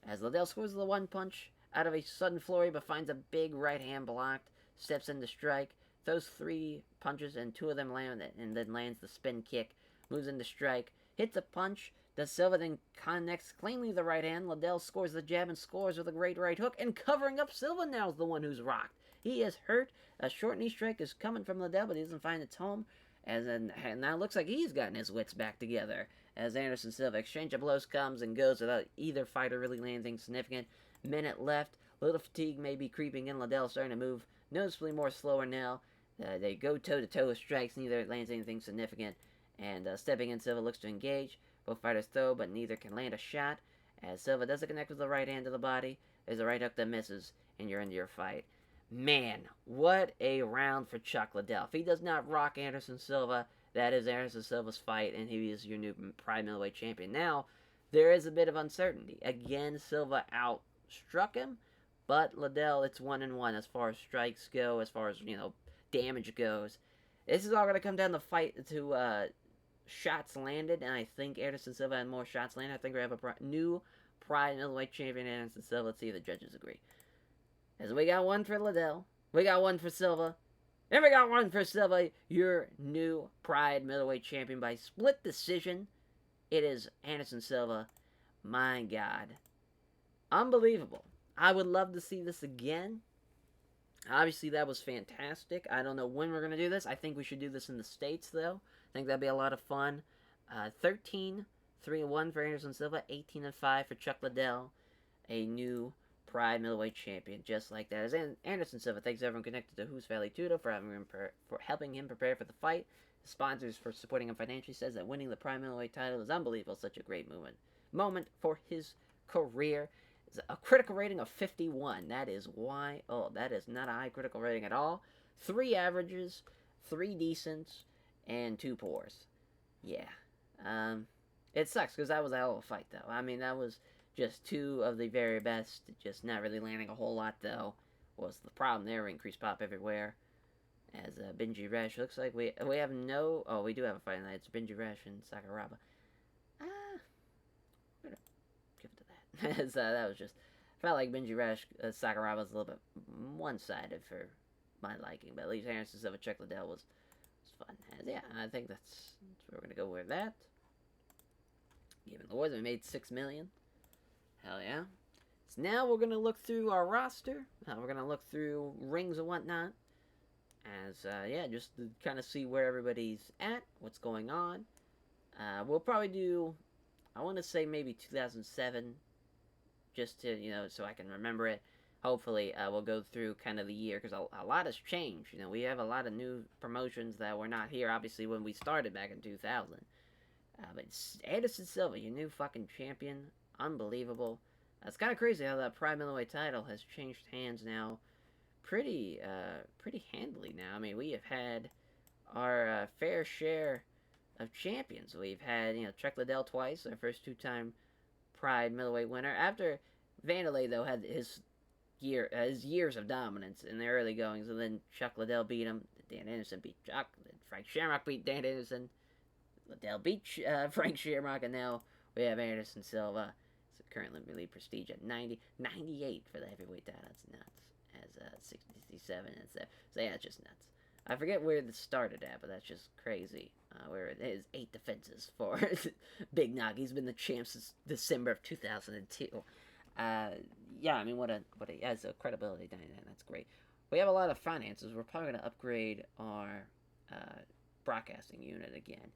As Liddell scores the 1 punch out of a sudden flurry, but finds a big right hand blocked. Steps in to strike. Throws 3 punches, and 2 of them land, and then lands the spin kick. Moves in to strike. Hits a punch. Does Silva then connects cleanly the right hand. Liddell scores the jab and scores with a great right hook. And covering up, Silva now is the one who's rocked. He is hurt. A short knee strike is coming from Liddell, but he doesn't find its home. And now it looks like he's gotten his wits back together. As Anderson Silva exchange of blows comes and goes without either fighter really landing anything significant. Minute left. Little fatigue may be creeping in. Liddell starting to move noticeably more slower now. They go toe-to-toe with strikes. Neither lands anything significant. And stepping in, Silva looks to engage. Both fighters throw, but neither can land a shot. As Silva doesn't connect with the right hand to the body. There's a right hook that misses, and you're into your fight. Man, what a round for Chuck Liddell. If he does not rock Anderson Silva, that is Anderson Silva's fight, and he is your new Pride middleweight champion. Now, there is a bit of uncertainty. Again, Silva outstruck him, but Liddell, it's 1-1 as far as strikes go, as far as, damage goes. This is all going to come down to shots landed, and I think Anderson Silva had more shots landed. I think we have a new Pride middleweight champion, Anderson Silva. Let's see if the judges agree. As we got 1 for Liddell, we got 1 for Silva, and we got 1 for Silva, your new Pride middleweight champion by split decision. It is Anderson Silva. My God. Unbelievable. I would love to see this again. Obviously, that was fantastic. I don't know when we're going to do this. I think we should do this in the States, though. I think that'd be a lot of fun. 13-3-1 for Anderson Silva, 18-5 for Chuck Liddell, a new Pride middleweight champion, just like that. As Anderson Silva thanks everyone connected to Who's Valley Tudo for helping him prepare for the fight. The sponsors for supporting him financially. Says that winning the Pride middleweight title is unbelievable. Such a great moment for his career. A critical rating of 51. That is why. Oh, that is not a high critical rating at all. 3 averages, 3 decents, and 2 poors. Yeah. It sucks because that was a hell of a fight, though. I mean, that was just 2 of the very best. Just not really landing a whole lot, though, was the problem there. Increased pop everywhere. As Benji Resh looks like we have no. Oh, we do have a fight tonight. It's Benji Resh and Sakuraba. I'm gonna give it to that. As that was just felt like Benji Resh Sakuraba was a little bit one-sided for my liking, but at least Harrison Silva Chuck Liddell was fun. As, yeah, I think that's where we're gonna go with that. Given the awards, we made $6 million. Hell yeah. So now we're gonna look through our roster. We're gonna look through rings and whatnot. As yeah, just to kind of see where everybody's at, what's going on. We'll probably do, I want to say maybe 2007, just to, you know, so I can remember it. Hopefully, we'll go through kind of the year, because a lot has changed. You know, we have a lot of new promotions that were not here, obviously, when we started back in 2000. But Anderson Silva, your new fucking champion, unbelievable. It's kind of crazy how that Prime Middleweight title has changed hands now pretty handily now. I mean, we have had our fair share of champions. We've had, you know, Chuck Liddell twice, our first 2-time Pride middleweight winner. After Vanderlei, though, had his years of dominance in the early goings, and then Chuck Liddell beat him. Dan Anderson beat Chuck. Then Frank Shamrock beat Dan Anderson. Liddell beat Frank Shamrock, and now we have Anderson Silva. So currently we lead prestige at 98 for the heavyweight title. That's nuts. As 67 and so yeah, it's just nuts. I forget where this started at, but that's just crazy. Where it is 8 defenses for Big Nog. He's been the champ since December of 2002. Yeah, I mean, what a has a credibility down there. That's great. We have a lot of finances. We're probably going to upgrade our broadcasting unit again.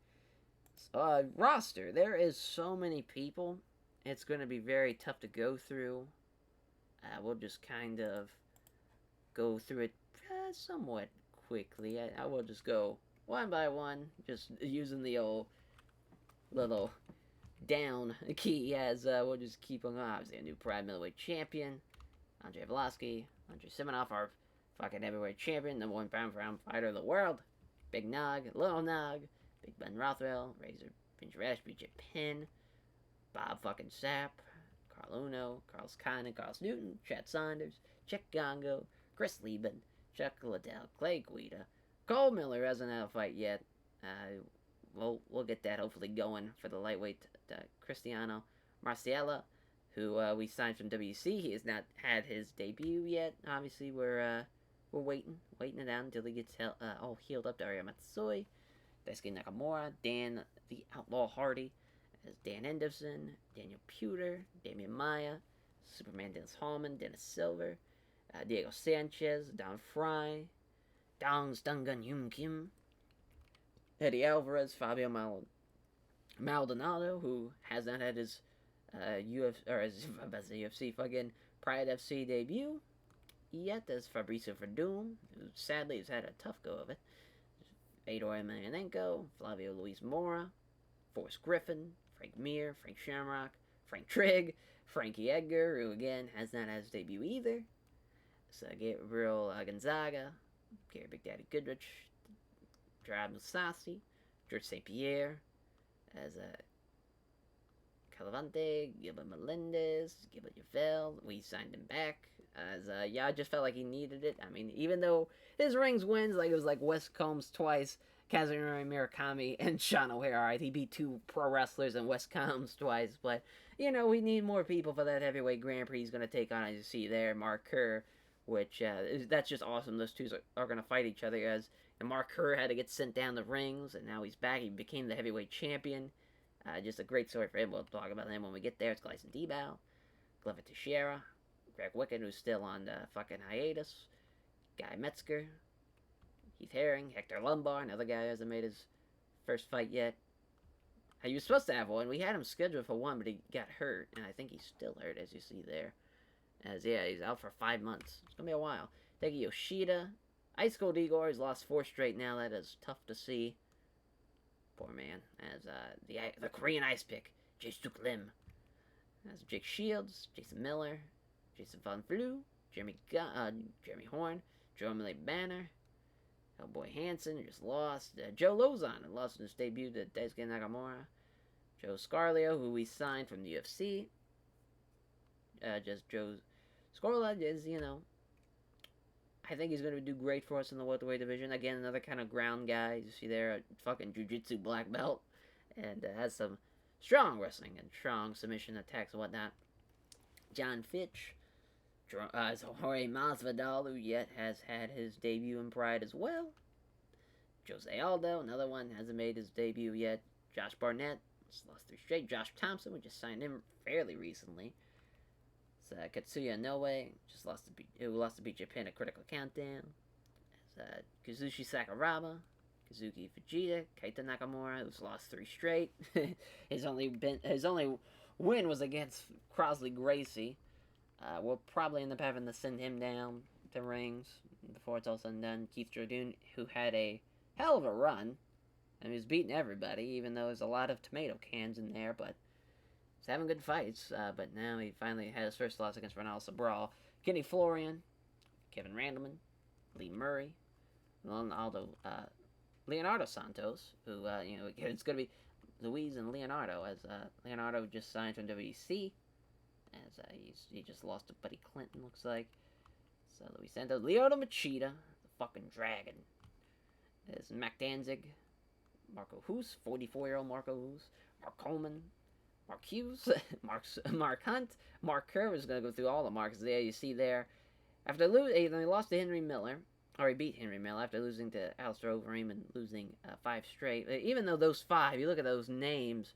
Roster. There is so many people. It's going to be very tough to go through. We'll just kind of go through it somewhat quickly. I will just go one by one, just using the old little down key, as we'll just keep on. Obviously, a new Pride Middleweight champion, Andrei Volosky, Andrei Simonov, our fucking heavyweight champion, number 1 pound-for-pound fighter of the world, Big Nog, Little Nog, Big Ben Rothwell, Razor Pinch BJ Penn, Bob fucking Sapp, Carl Uno, Carlos Condon, Carlos Newton, Chad Saunders, Chick Gongo, Chris Lieben, Chuck Liddell, Clay Guida, Cole Miller hasn't had a fight yet. We'll get that hopefully going for the lightweight. Cristiano Marciela, who we signed from WC. He has not had his debut yet. Obviously, we're waiting it out until he gets all healed up. Darya Matsuya, Daisuke Nakamura, Dan the Outlaw Hardy, as Dan Henderson, Daniel Puder, Damian Maya, Superman Dennis Hallman, Dennis Silver, Diego Sanchez, Don Fry, Dong Stungun Yum Kim, Eddie Alvarez, Fabio Maldonado, who has not had his UFC fucking Pride FC debut yet. There's Fabrizio Verdum, who sadly has had a tough go of it. Fedor Emelianenko, Flavio Luis Mora, Forrest Griffin, Frank Mir, Frank Shamrock, Frank Trigg, Frankie Edgar, who again has not had his debut either. So Gabriel Gonzaga, Gary Big Daddy Goodrich, Gerard Musasi, George St. Pierre, as Calavante, Gilbert Melendez, Gilbert Yvel. We signed him back. As yeah, I just felt like he needed it. I mean, even though his rings wins, like it was like Wes Combs twice, Kazunori Murakami, and Sean O'Hare. Alright, he beat 2 pro wrestlers and Wes Combs twice, but you know, we need more people for that heavyweight Grand Prix. He's going to take on, as you see there, Mark Kerr, which that's just awesome. Those two are going to fight each other, as and Mark Kerr had to get sent down the rings, and now he's back. He became the heavyweight champion. Just a great story for him. We'll talk about him when we get there. It's Gleison Debow, Glover Teixeira, Greg Wickett, who's still on fucking hiatus, Guy Metzger, Keith Haring, Hector Lombard, another guy who hasn't made his first fight yet. He was supposed to have one. We had him scheduled for one, but he got hurt, and I think he's still hurt, as you see there. As, yeah, he's out for 5 months. It's going to be a while. Taki Yoshida, Ice Cold Igor, he's lost 4 straight now. That is tough to see. Poor man. As the Korean Ice Pick, Jae-Suk Lim. That's Jake Shields, Jason Miller, Jason Von Flue, Jeremy Horn, Joe Emily Banner, Hellboy Hansen, who just lost. Joe Lozon, who lost in his debut to Daisuke Nakamura. Joe Scarlio, who we signed from the UFC. Just Joe Scarlio is, I think he's going to do great for us in the welterweight division. Again, another kind of ground guy. You see there, a fucking jiu-jitsu black belt. And has some strong wrestling and strong submission attacks and whatnot. John Fitch. Jorge Masvidal, who yet has had his debut in Pride as well. Jose Aldo, another one, hasn't made his debut yet. Josh Barnett, just lost 3 straight. Josh Thompson, we just signed him fairly recently. Katsuya Inoue, who lost to Beat Japan at Critical Countdown. Kazushi Sakuraba, Kazuki Fujita, Keita Nakamura, who's lost 3 straight. his only win was against Crosley Gracie. We'll probably end up having to send him down to rings before it's all said and done. Keith Dradoon, who had a hell of a run, and he was beating everybody, even though there's a lot of tomato cans in there, but he's having good fights. But now he finally had his first loss against Ronaldo Sobral. Kenny Florian, Kevin Randleman, Lee Murray, Leonardo Santos, who, it's going to be Luis and Leonardo, as Leonardo just signed from WEC, as he just lost to Buddy Clinton, looks like. So Luis Santos, Lyoto Machida, the fucking dragon. There's Mac Danzig, Marco Hoos, 44-year-old Marco Hoos, Mark Coleman, Mark Hughes, Mark Hunt, Mark Kerr is going to go through all the marks there. You see there, after he lost to Henry Miller, or he beat Henry Miller after losing to Alistair Overeem and losing 5 straight. Even though those 5, you look at those names,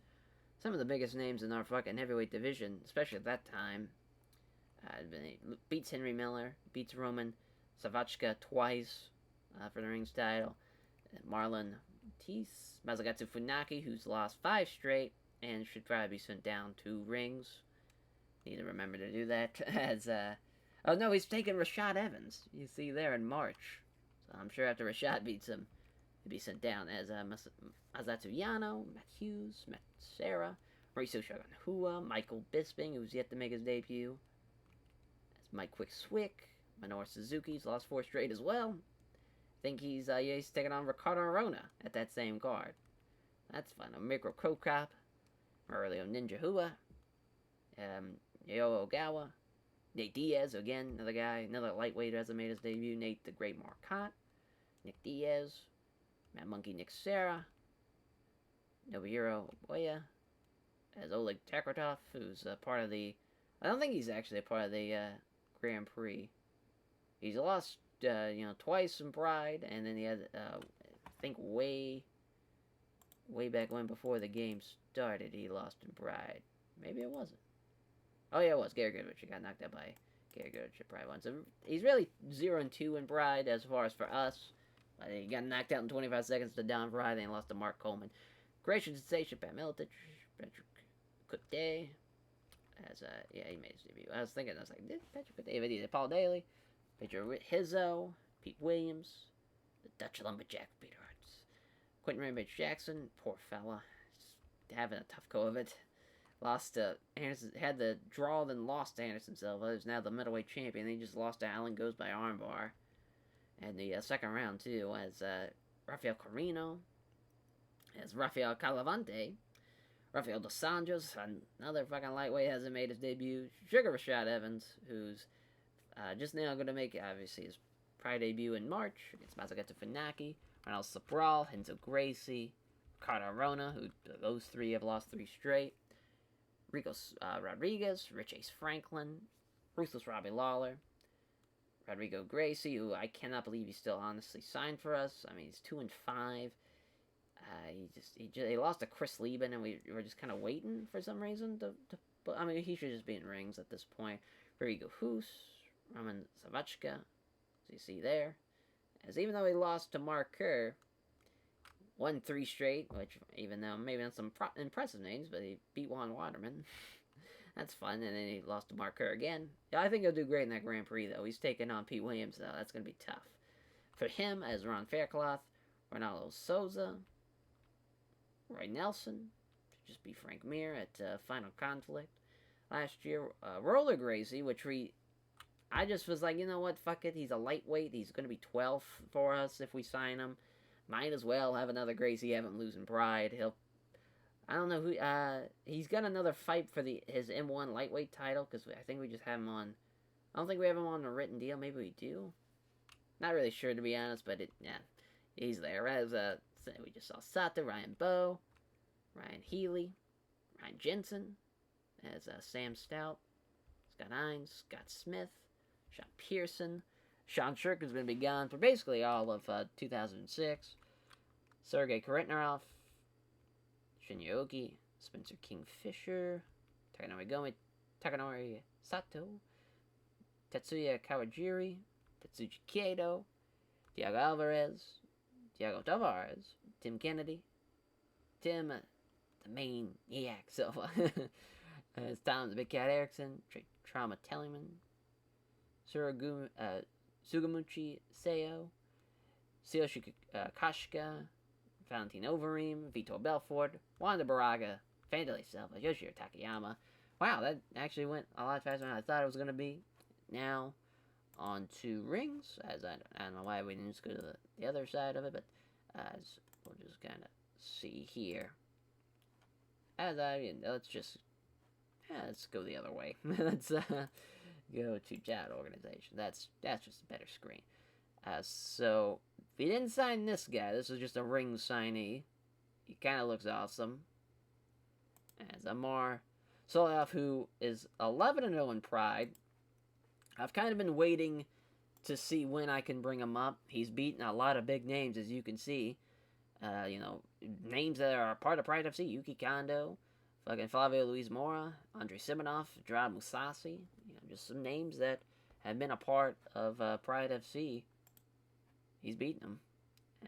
some of the biggest names in our fucking heavyweight division, especially at that time. Beats Henry Miller, beats Roman Savachka twice for the rings title. Marlon Teese, Masakatsu Funaki, who's lost 5 straight and should probably be sent down to rings. Need to remember to do that. Oh no, he's taking Rashad Evans. You see there in March. So I'm sure after Rashad beats him, he'll be sent down as Masatsu Yano, Matt Hughes, Matt Serra, Mauricio Shaganhua, Michael Bisping, who's yet to make his debut. That's Mike Quick-Swick, Minoru Suzuki's lost 4 straight as well. I think he's taking on Ricardo Arona at that same card. That's fun. Mikro Krokop, Aurelio Ninja Hua, Yo Ogawa, Nate Diaz, again, another guy, another lightweight who hasn't made his debut. Nate the Great Marcotte, Nick Diaz, Mad Monkey Nick Serra, Nobuhiro Oya, as Oleg Takratov, who's a part of the... I don't think he's actually a part of the Grand Prix. He's lost, twice in Pride, and then he had, I think way back when, before the game started, he lost in Pride. Maybe it wasn't. Oh yeah, it was. Gary Goodrich. He got knocked out by Gary Goodrich at Pride 1. So he's really 0-2 in Pride as far as for us. He got knocked out in 25 seconds to Don Pride, and he lost to Mark Coleman. Creation Sensation, Pat Miletich, Patrick Cote. He made his debut. I was like, did Patrick Cote? He did Paul Daly, Pedro Hizzo, Pete Williams, the Dutch Lumberjack, Peter Hartz, Quentin Rampage Jackson, poor fella, just having a tough go of it. Lost to Anderson, had the draw, then lost to Anderson Silva, who's now the middleweight champion. Then he just lost to Allen Goes by Armbar. And the second round, too, as Rafael Carino, as Rafael Calavante, Rafael Dos Anjos, another fucking lightweight, hasn't made his debut. Sugar Rashad Evans, who's just now going to make, obviously, his Pride debut in March against Masakatsu Funaki, Ronaldo Sobral, Renzo Gracie, Ricardo Arona, who those 3 have lost 3 straight. Rico Rodriguez, Rich Ace Franklin, Ruthless Robbie Lawler, Rodrigo Gracie, who I cannot believe he's still honestly signed for us. I mean, he's 2-5. He lost to Chris Lieben, and we were just kind of waiting for some reason but I mean, he should just be in rings at this point. Rodrigo Hoos, Roman Savachka, as you see there, as even though he lost to Mark Kerr, won 3 straight, which, even though maybe not some impressive names, but he beat Juan Waterman. That's fun, and then he lost to Mark Kerr again. Yeah, I think he'll do great in that Grand Prix, though. He's taking on Pete Williams, though. That's going to be tough. For him, as Ron Faircloth, Ronaldo Souza, Roy Nelson, to just be Frank Mir at Final Conflict, last year. Roller Gracie, I just was like, you know what, fuck it. He's a lightweight. He's going to be 12th for us if we sign him. Might as well have another Gracie. Have him losing pride. I don't know who. He's got another fight for his M1 lightweight title because I think we just have him on. I don't think we have him on a written deal. Maybe we do. Not really sure to be honest, but he's there. As we just saw Sato, Ryan Bowe, Ryan Healy, Ryan Jensen, as Sam Stout, Scott Hines, Scott Smith, Sean Pearson. Sean Shirk is going to be gone for basically all of 2006. Sergey Karetnarov, Shinya Oki, Spencer Kingfisher, Takanori Sato, Tetsuya Kawajiri, Tetsuji Kato, Diego Alvarez, Diego Tavares, Tim Kennedy, Tim, the main Yak Silva, Tom the Big Cat Erickson, Trauma Tellerman, Sugamuchi Seo, Tsuyoshi Kashka, Valentin Overeem, Vitor Belfort, Wanda Baraga, Vandalay Silva, Yoshiro Takayama. Wow, that actually went a lot faster than I thought it was going to be. Now, on to rings, as I don't know why we didn't just go to the other side of it, but as we'll just kind of see here. Let's go the other way. Let's go to Chat Organization. That's just a better screen. So, if you didn't sign this guy, this is just a ring signee. He kind of looks awesome. As Amar Soloff, who is 11-0 in Pride. I've kind of been waiting to see when I can bring him up. He's beaten a lot of big names, as you can see. Names that are part of Pride FC. Yuki Kondo, fucking Flavio Luis Mora, Andrei Simonov, Gerard Musasi. Just some names that have been a part of Pride FC. He's beaten them.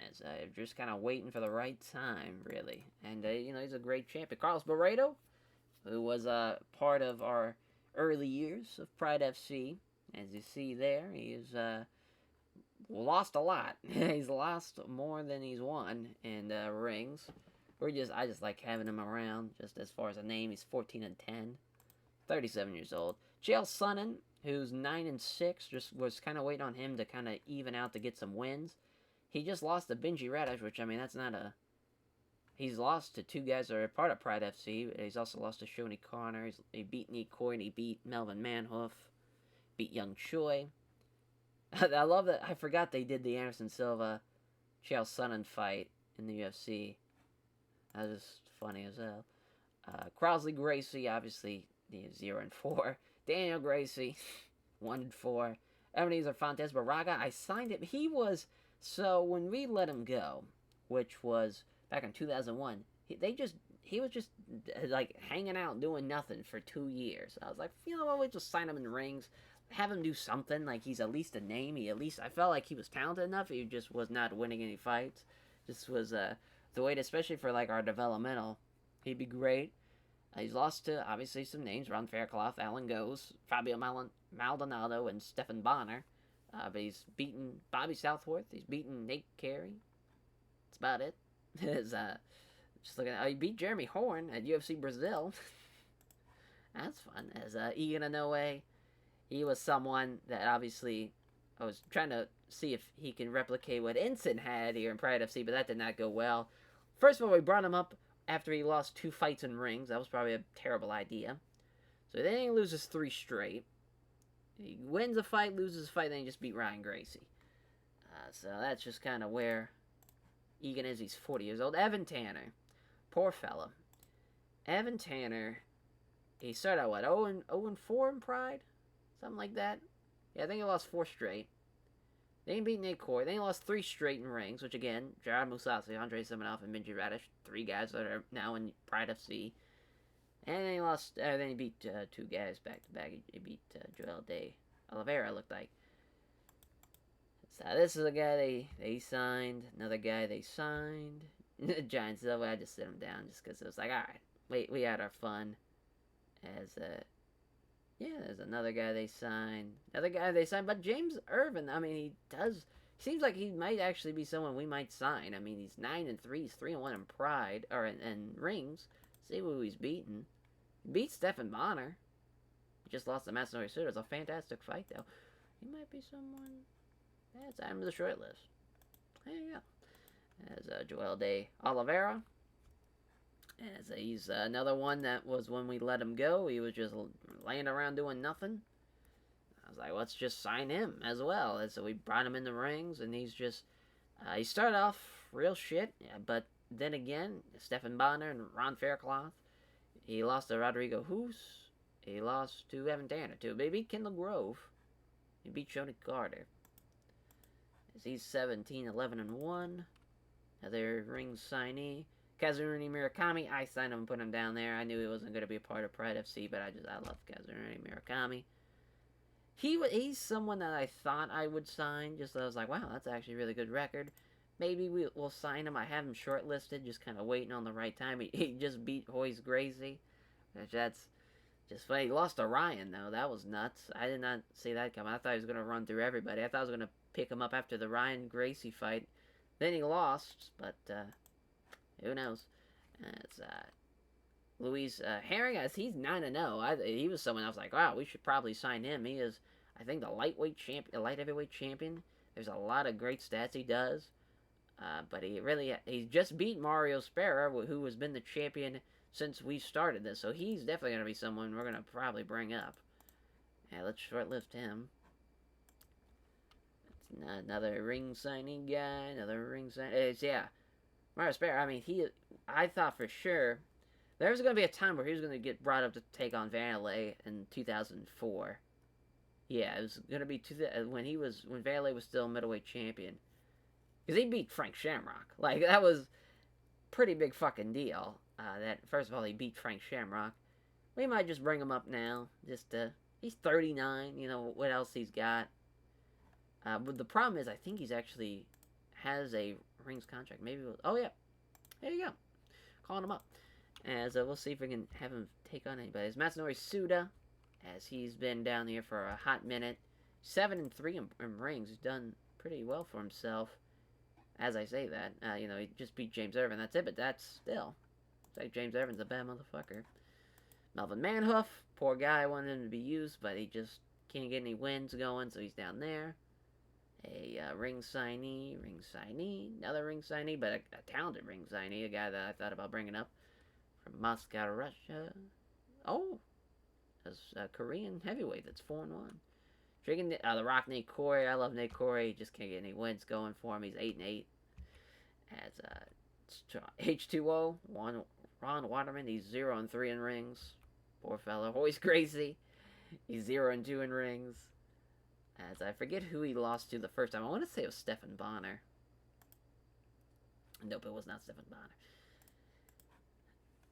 As just kind of waiting for the right time, really. And, he's a great champion. Carlos Barreto, who was part of our early years of Pride FC. As you see there, he's lost a lot. He's lost more than he's won in rings. I just like having him around, just as far as a name. He's 14-10, 37 years old. Chael Sonnen, who's 9-6, just was kind of waiting on him to kind of even out to get some wins. He just lost to Benji Radish, which, that's not a... He's lost to two guys that are part of Pride FC. He's also lost to Shoney Connor. He beat Nick Coy, and he beat Melvin Manhoof. Beat Young Choi. I love that. I forgot they did the Anderson Silva Chael Sonnen fight in the UFC. That was funny as hell. Crowley Gracie, obviously, 0-4. Daniel Gracie, 1-4. Ebenezer Fontes Baraga, I signed him. So when we let him go, which was back in 2001, he was just like hanging out doing nothing for 2 years. I was like, we'll just sign him in rings. Have him do something, like he's at least a name. I felt like he was talented enough. He just was not winning any fights. Just was the way, especially for like our developmental, he'd be great. He's lost to obviously some names: Ron Faircloth, Alan Goes, Fabio Maldonado, and Stephan Bonner. But he's beaten Bobby Southworth. He's beaten Nate Carey. That's about it. Just looking at, he beat Jeremy Horn at UFC Brazil. That's fun. As Ian Inoue. He was someone that obviously I was trying to see if he can replicate what Ensign had here in Pride FC, but that did not go well. First of all, we brought him up after he lost 2 fights in rings. That was probably a terrible idea. So then he loses 3 straight. He wins a fight, loses a fight, then he just beat Ryan Gracie. So that's just kind of where Egan is. He's 40 years old. Evan Tanner. Poor fella. Evan Tanner, he started out, 0-4 in Pride? Something like that. Yeah, I think he lost 4 straight. Then he beat Nate Coy. Then he lost 3 straight in rings, which again, Gerard Musasi, Andrei Simonov, and Benji Radish. 3 guys that are now in Pride FC. And then he lost, then he beat 2 guys back to back. He beat Joel de Oliveira, looked like. So this is a guy they signed. Another guy they signed. Giant Silva, I just sit him down just because it was like, alright, we had our fun. There's another guy they signed. But James Irvin, he seems like he might actually be someone we might sign. He's 9-3, he's 3-1 in Pride, or in rings. See who he's beaten. He beat Stephan Bonner. He just lost to Matsunori Suda. It's a fantastic fight, though. He might be someone. That's out of the short list. There you go. As Joel de Oliveira. As he's another one that was when we let him go, he was just laying around doing nothing. I was like, let's just sign him as well. And so we brought him in the rings, and he's just, he started off real shit, but then again, Stephan Bonner and Ron Faircloth, he lost to Rodrigo Hoos, he lost to Evan Tanner too, but he beat Kendall Grove, he beat Shoni Carter. As he's 17-11-1, another ring signee. Kazuruni Murakami, I signed him and put him down there. I knew he wasn't going to be a part of Pride FC, but I love Kazuruni Murakami. He's someone that I thought I would sign, just so I was like, wow, that's actually a really good record. Maybe we'll sign him. I have him shortlisted, just kind of waiting on the right time. He just beat Hoyce Gracie, which that's just funny. He lost to Ryan, though. That was nuts. I did not see that coming. I thought he was going to run through everybody. I thought I was going to pick him up after the Ryan Gracie fight. Then he lost, but who knows? It's Luis Herring, as he's 9-0. He was someone I was like, wow, we should probably sign him. He is, I think, the light heavyweight champion. There's a lot of great stats he does. But he just beat Mario Sparra, who has been the champion since we started this. So he's definitely going to be someone we're going to probably bring up. Yeah, let's shortlist him. It's another ring signing guy. Yeah. Mario Sparra, I mean, I thought for sure there was going to be a time where he was going to get brought up to take on Vanderlei in 2004. Yeah, it was going to be when Vanderlei was still middleweight champion. Because he beat Frank Shamrock. Like, that was pretty big fucking deal. That first of all, he beat Frank Shamrock. We might just bring him up now. He's 39, you know, what else he's got. But the problem is, I think he's actually has a rings contract. Maybe oh yeah, there you go. Calling him up. As we'll see if we can have him take on anybody. It's Matsunori Suda, as he's been down here for a hot minute. 7-3 in rings. He's done pretty well for himself. As I say that, you know, he just beat James Irvin. That's it, but that's still. It's like James Irvin's a bad motherfucker. Melvin Manhoof, poor guy, wanted him to be used, but he just can't get any wins going, so he's down there. A ring signee, another ring signee, but a talented ring signee, a guy that I thought about bringing up from Moscow, Russia. Oh, that's a Korean heavyweight that's 4-1. Drinking the Rock Nate Corey. I love Nate Corey. He just can't get any wins going for him. He's 8-8. As H2O, Ron Waterman. He's 0-3 in rings. Poor fella. Hoyce Gracie. He's 0-2 in rings. As I forget who he lost to the first time. I want to say it was Stephan Bonner. Nope, it was not Stephan Bonner.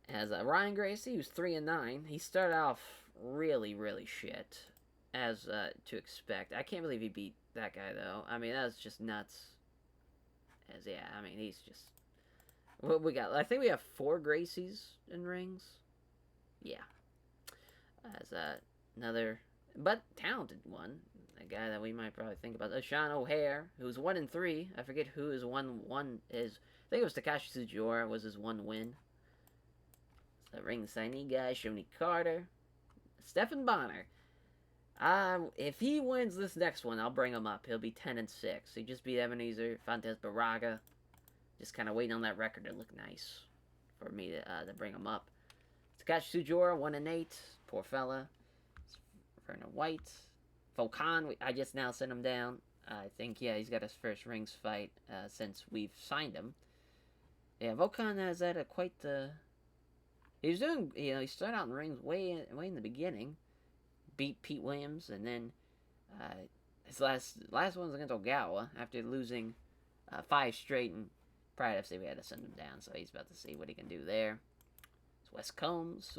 As Ryan Gracie, who's 3-9. He started off really, really shit. As to expect. I can't believe he beat that guy, though. I mean, that's just nuts. I mean, he's just... What we got? I think we have 4 Gracies in rings. Yeah. As another... But talented one. A guy that we might probably think about. Sean O'Hare, who's 1-3. I forget who his 1 is. I think it was Takashi Sugiura was his 1 win. The ring signee guy, Shoni Carter. Stephan Bonner. If he wins this next one, I'll bring him up. He'll be 10-6. He just beat Ebenezer Fontes Baraga. Just kind of waiting on that record to look nice for me to bring him up. Takashi Sugiura, 1-8. Poor fella. Verna White. Volkan, I just now sent him down. I think, yeah, he's got his first rings fight since we've signed him. Yeah, Volkan has had quite the... He's doing, you know, he started out in rings way in the beginning. Beat Pete Williams, and then his last one was against Ogawa after losing 5 straight. And Pride FC, we had to send him down, so he's about to see what he can do there. It's Wes Combs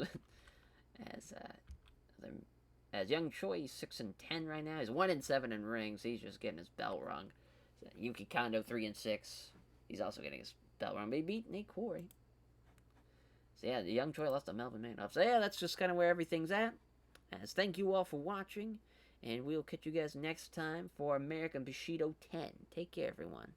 as Young Choi. He's 6-10 right now. He's 1-7 in rings. He's just getting his bell rung. Yuki Kondo 3-6. He's also getting his bell rung. But he beat Nate Corey. So yeah, the Young Choi lost to Melvin Manhoff. So yeah, that's just kind of where everything's at. As thank you all for watching, and we'll catch you guys next time for American Bushido 10. Take care, everyone.